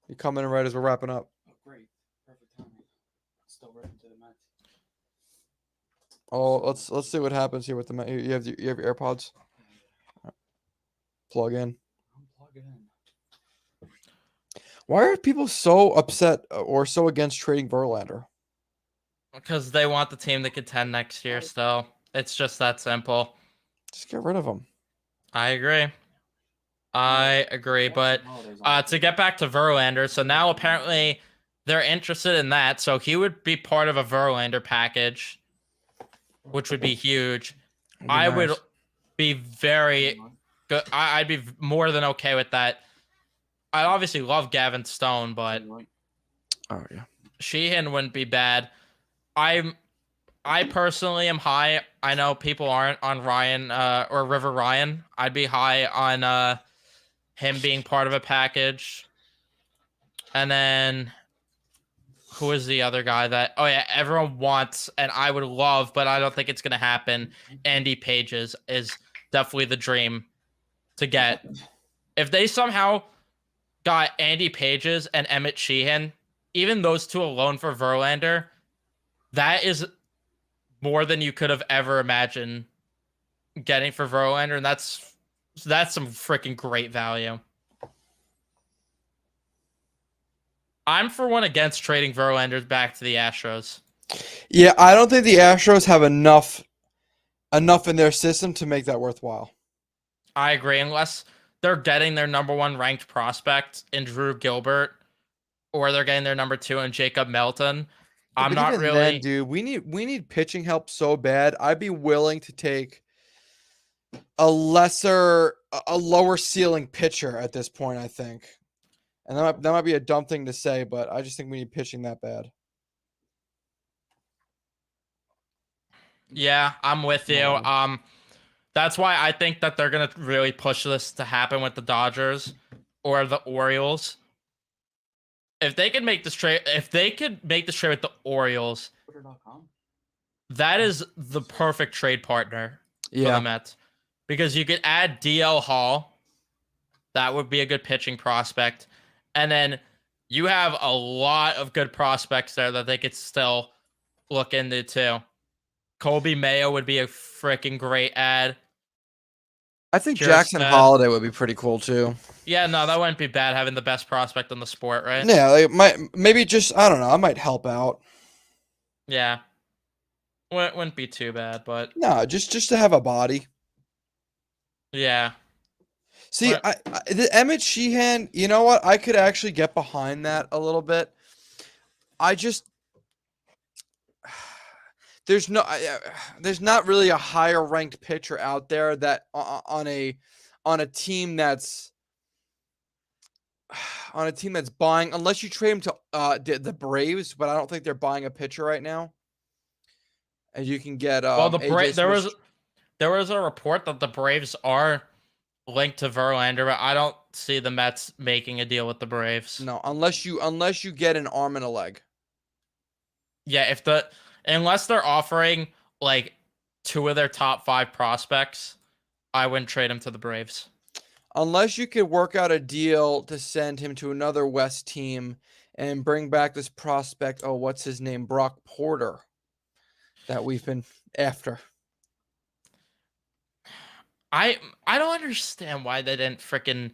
You coming in right as we're wrapping up. Oh, great. Perfect timing. Still right into the Mets. Oh, let's see what happens here with the you have your AirPods. Plug in. Unplug it in. Why are people so upset or so against trading Verlander? Because they want the team to contend next year still. It's just that simple. Just get rid of them. I agree. But to get back to Verlander, so now apparently they're interested in that. So he would be part of a Verlander package, which would be huge. I would be very good. I'd be more than okay with that. I obviously love Gavin Stone, but Oh yeah, Sheehan wouldn't be bad. I personally am high. I know people aren't on Ryan or River Ryan. I'd be high on him being part of a package. And then who is the other guy that everyone wants and I would love, but I don't think it's gonna happen. Andy Pages is definitely the dream to get. If they somehow got Andy Pages and Emmett Sheehan, even those two alone for Verlander, that is more than you could have ever imagined getting for Verlander, and that's some freaking great value. I'm for one against trading Verlander back to the Astros. Yeah, I don't think the Astros have enough in their system to make that worthwhile. I agree, unless they're getting their number one ranked prospect in Drew Gilbert, or they're getting their number two in Jacob Melton. I'm not even really. Then, dude, we need pitching help so bad. I'd be willing to take a lower ceiling pitcher at this point, I think. And that might be a dumb thing to say, but I just think we need pitching that bad. Yeah, I'm with you. That's why I think that they're gonna really push this to happen with the Dodgers or the Orioles. If they could make this trade, with the Orioles, Twitter.com. that is the perfect trade partner for Yeah. the Mets. Because you could add DL Hall. That would be a good pitching prospect. And then you have a lot of good prospects there that they could still look into too. Colby Mayo would be a freaking great ad. I think Just Jackson Holiday would be pretty cool too. Yeah, no, that wouldn't be bad having the best prospect in the sport, right? Yeah, maybe just I don't know. I might help out. Yeah, wouldn't be too bad, but No, just to have a body. Yeah. See, the Emmett Sheehan, you know what? I could actually get behind that a little bit. I just there's not really a higher ranked pitcher out there that on a team that's buying, unless you trade him to the Braves, but I don't think they're buying a pitcher right now. And you can get the Braves. There was a report that the Braves are linked to Verlander, but I don't see the Mets making a deal with the Braves. No, unless you get an arm and a leg. Yeah, unless they're offering like two of their top 5 prospects, I wouldn't trade him to the Braves. Unless you could work out a deal to send him to another West team and bring back this prospect. Oh, what's his name? Brock Porter. That we've been after. I don't understand why they didn't freaking.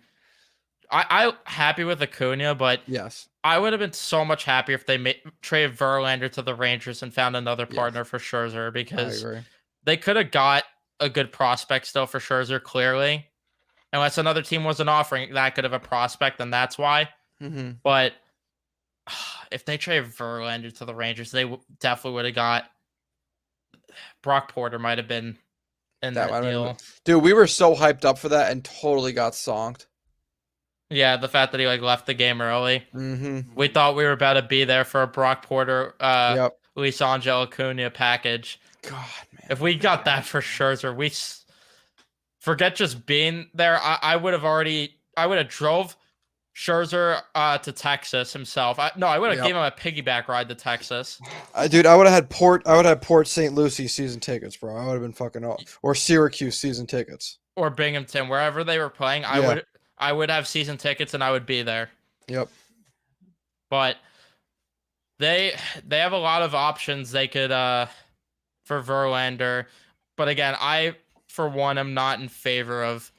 I'm happy with Acuna, but yes, I would have been so much happier if they traded Verlander to the Rangers and found another partner for Scherzer, because they could have got a good prospect still for Scherzer, clearly. Unless another team wasn't offering that good of a prospect, then that's why. Mm-hmm. But if they traded Verlander to the Rangers, they definitely would have got Brock Porter. Might have been in that deal. Dude, we were so hyped up for that and totally got sonked. Yeah, the fact that he left the game early. Mm-hmm. We thought we were about to be there for a Brock Porter, Yep. Luis Angel Acuna package. God, man. If we got that for Scherzer, forget just being there. I would have drove Scherzer to Texas himself. I would have Yep. gave him a piggyback ride to Texas. Dude, I would have had Port St. Lucie season tickets, bro. I would have been fucking up. Or Syracuse season tickets. Or Binghamton, wherever they were playing. I would have season tickets and I would be there. Yep. But they have a lot of options they could for Verlander. But again, I for one am not in favor of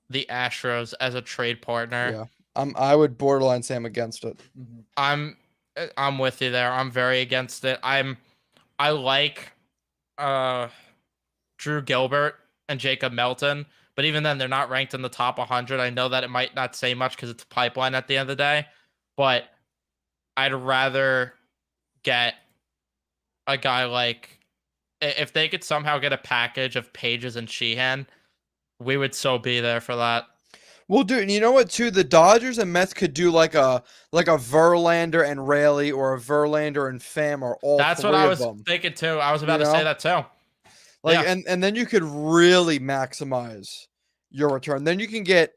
the Astros as a trade partner. Yeah. I would borderline say I'm against it. I'm with you there. I'm very against it. I like Drew Gilbert and Jacob Melton, but even then they're not ranked in the top 100. I know that it might not say much because it's a pipeline at the end of the day, but I'd rather get a guy like, if they could somehow get a package of Pages and Sheehan, we would so be there for that. Well, dude, and you know what, too? The Dodgers and Mets could do like a Verlander and Raley or a Verlander and Pham or all That's three what I of was them. thinking too. I was about to say that too. Like, Yeah. and then you could really maximize your return. Then you can get,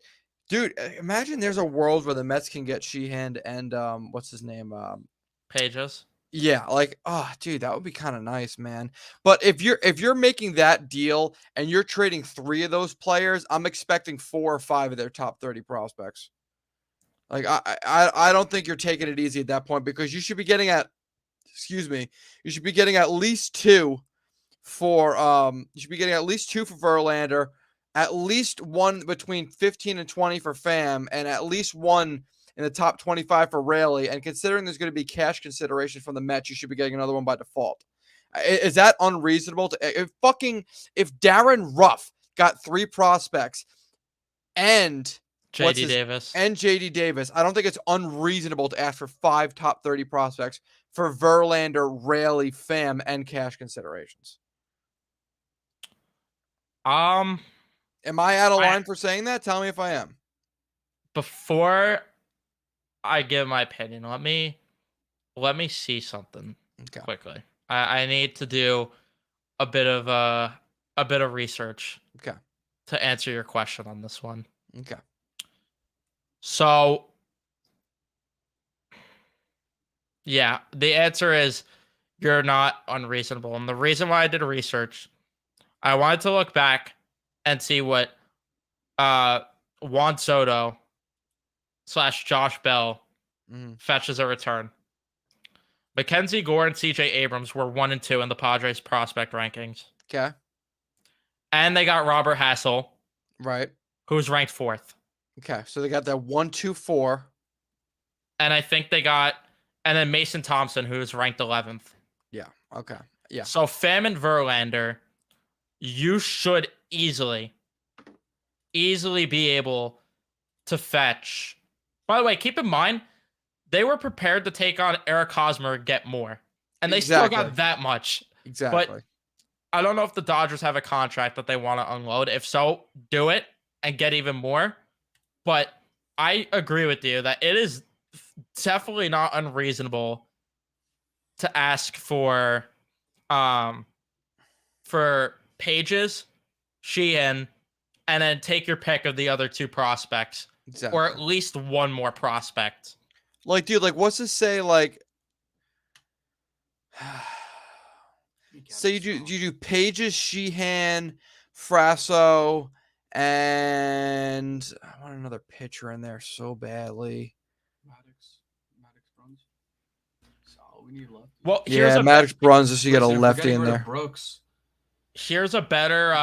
dude, imagine there's a world where the Mets can get Sheehan and what's his name? Pages. Yeah, like, oh, dude, that would be kind of nice, man. But if you're making that deal and you're trading 3 of those players, I'm expecting 4 or 5 of their top 30 prospects. Like, I don't think you're taking it easy at that point because you should be getting at least 2 for Verlander, at least 1 between 15 and 20 for Pham, and at least 1 in the top 25 for Raley. And considering there's going to be cash consideration from the Mets, you should be getting another one by default. Is that unreasonable? If Darren Ruff got 3 prospects and JD Davis, I don't think it's unreasonable to ask for 5 top 30 prospects for Verlander, Raley, Pham, and cash considerations. Am I out of line for saying that? Tell me if I am. Before I give my opinion, let me see something quickly. I need to do a bit of research. Okay. To answer your question on this one. Okay. So, yeah, the answer is you're not unreasonable. And the reason why I did research, I wanted to look back and see what Juan Soto / Josh Bell fetches a return. Mackenzie Gore and CJ Abrams were 1 and 2 in the Padres prospect rankings. Okay. And they got Robert Hassel, right, who's ranked 4th. Okay, so they got that 1, 2, 4. And I think they got, and then Mason Thompson, who's ranked 11th. Yeah. Okay. Yeah. So Pham and Verlander, you should easily be able to fetch. By the way, keep in mind, they were prepared to take on Eric Hosmer and get more. And they still got that much. Exactly. But I don't know if the Dodgers have a contract that they want to unload. If so, do it and get even more. But I agree with you that it is definitely not unreasonable to ask for Pages, Sheehan, and then take your pick of the other 2 prospects. Exactly. Or at least 1 more prospect. Like, dude, like, what's this say? Like, say you do Pages, Sheehan, Frasso, and I want another pitcher in there so badly. Maddox Bruns. So we need left. Well, Maddox Bruns, just you get a lefty in there. Brooks. Here's a better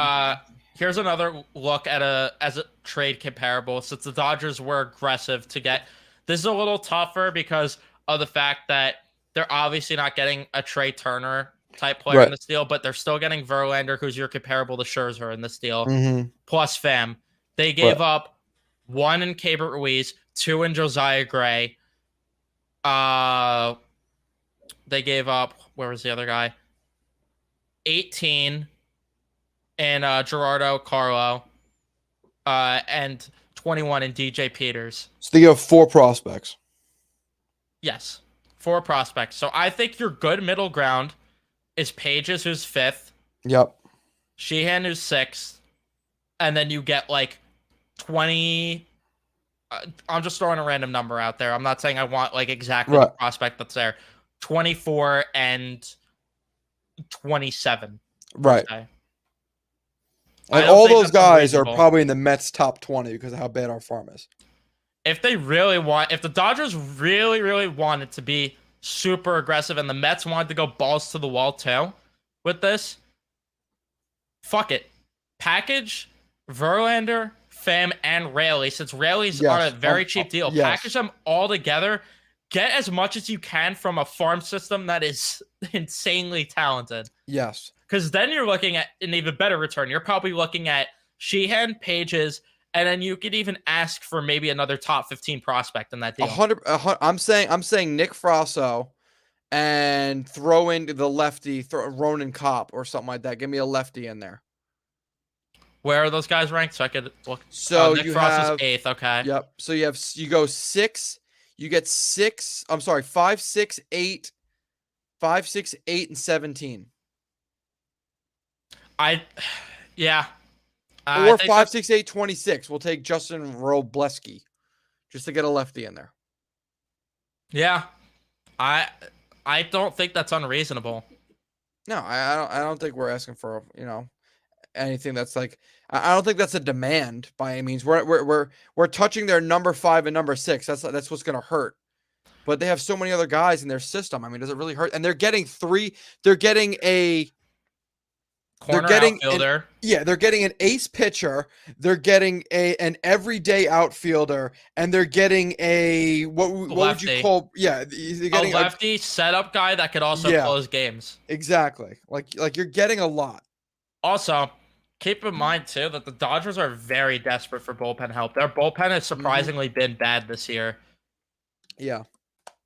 here's another look at as a trade comparable, since the Dodgers were aggressive to get. This is a little tougher because of the fact that they're obviously not getting a Trey Turner type player in this deal, but they're still getting Verlander, who's your comparable to Scherzer in this deal, plus Pham. They gave up 1 in Keibert Ruiz, 2 in Josiah Gray. They gave up, where was the other guy? 18 in Gerardo Carlo, and 21 in DJ Peters. So they have 4 prospects. Yes, 4 prospects. So I think your good middle ground is Pages, who's 5th, Yep. Sheehan, who's 6th, and then you get like 20. I'm just throwing a random number out there. I'm not saying I want like exactly the prospect that's there. 24 and 27. Right. And all those guys are probably in the Mets top 20 because of how bad our farm is. If the Dodgers really, really wanted to be super aggressive and the Mets wanted to go balls to the wall too with this, fuck it. Package Verlander, Pham, and Raley, since Raley's on a very cheap deal. Yes. Package them all together. Get as much as you can from a farm system that is insanely talented. Yes. Because then you're looking at an even better return. You're probably looking at Sheehan, Pages, and then you could even ask for maybe another top 15 prospect in that deal. 100. I'm saying Nick Frasso, and throw in the lefty, Ronan Kopp or something like that. Give me a lefty in there. Where are those guys ranked? So I could look. So Nick you Frost have is 8th. Okay. Yep. So you go 6. You get 6. I'm sorry, 5, 6, 8, 5, 6, 8, and 17. Yeah. Or 5, 6, 8, 26. We'll take Justin Robleski just to get a lefty in there. Yeah. I don't think that's unreasonable. No, I don't think we're asking for, anything that's like, I don't think that's a demand by any means. We're touching their number 5 and number 6. That's what's going to hurt. But they have so many other guys in their system. I mean, does it really hurt? And they're getting 3. They're getting a outfielder. They're getting an ace pitcher. They're getting an everyday outfielder, and they're getting a what would you call? Yeah, they're getting a lefty setup guy that could also close games. Exactly. Like you're getting a lot. Also, keep in mind too that the Dodgers are very desperate for bullpen help. Their bullpen has surprisingly been bad this year. Yeah.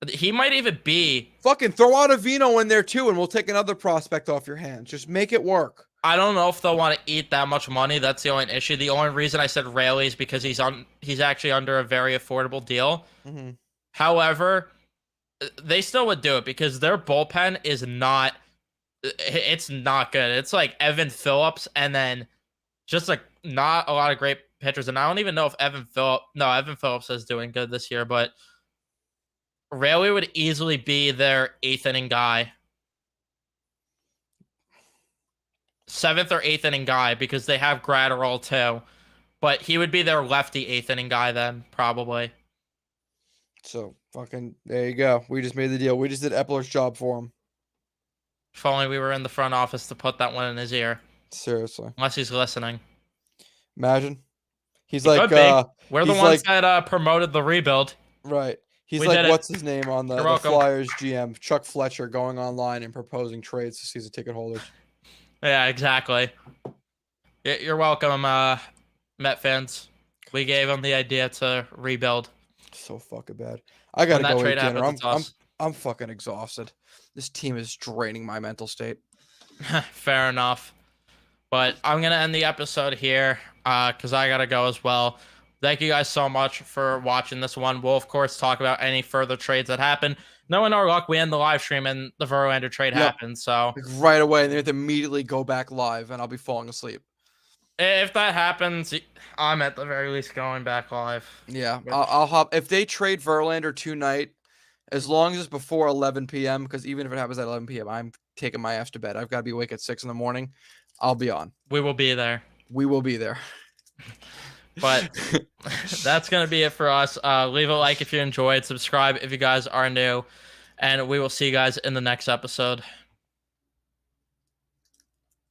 He might even be... Fucking throw out a Vino in there too, and we'll take another prospect off your hands. Just make it work. I don't know if they'll want to eat that much money. That's the only issue. The only reason I said Raley is because he's actually under a very affordable deal. Mm-hmm. However, they still would do it because their bullpen is not... It's not good. It's like Evan Phillips and then just like not a lot of great pitchers. And I don't even know if Evan Phillips is doing good this year, but Raley would easily be their 8th inning guy. 7th or 8th inning guy because they have Gratterall too. But he would be their lefty 8th inning guy then, probably. So, fucking, there you go. We just made the deal. We just did Epler's job for him. If only we were in the front office to put that one in his ear. Seriously. Unless he's listening. Imagine. He's he like, we're the ones that promoted the rebuild. Right. He's like, what's his name on the Flyers GM? Chuck Fletcher going online and proposing trades to season ticket holders. Yeah, exactly. You're welcome, Met fans. We gave him the idea to rebuild. So fucking bad. I gotta go eat dinner. I'm fucking exhausted. This team is draining my mental state. Fair enough. But I'm going to end the episode here because I got to go as well. Thank you guys so much for watching this one. We'll, of course, talk about any further trades that happen. Knowing our luck, we end the live stream and the Verlander trade happens. So right away, and they have to immediately go back live, and I'll be falling asleep. If that happens, I'm at the very least going back live. Yeah, I'll hop. If they trade Verlander tonight, as long as it's before 11 p.m., because even if it happens at 11 p.m., I'm taking my ass to bed. I've got to be awake at 6 in the morning. I'll be on. We will be there. We will be there. But that's going to be it for us. Leave a like if you enjoyed. Subscribe if you guys are new. And we will see you guys in the next episode.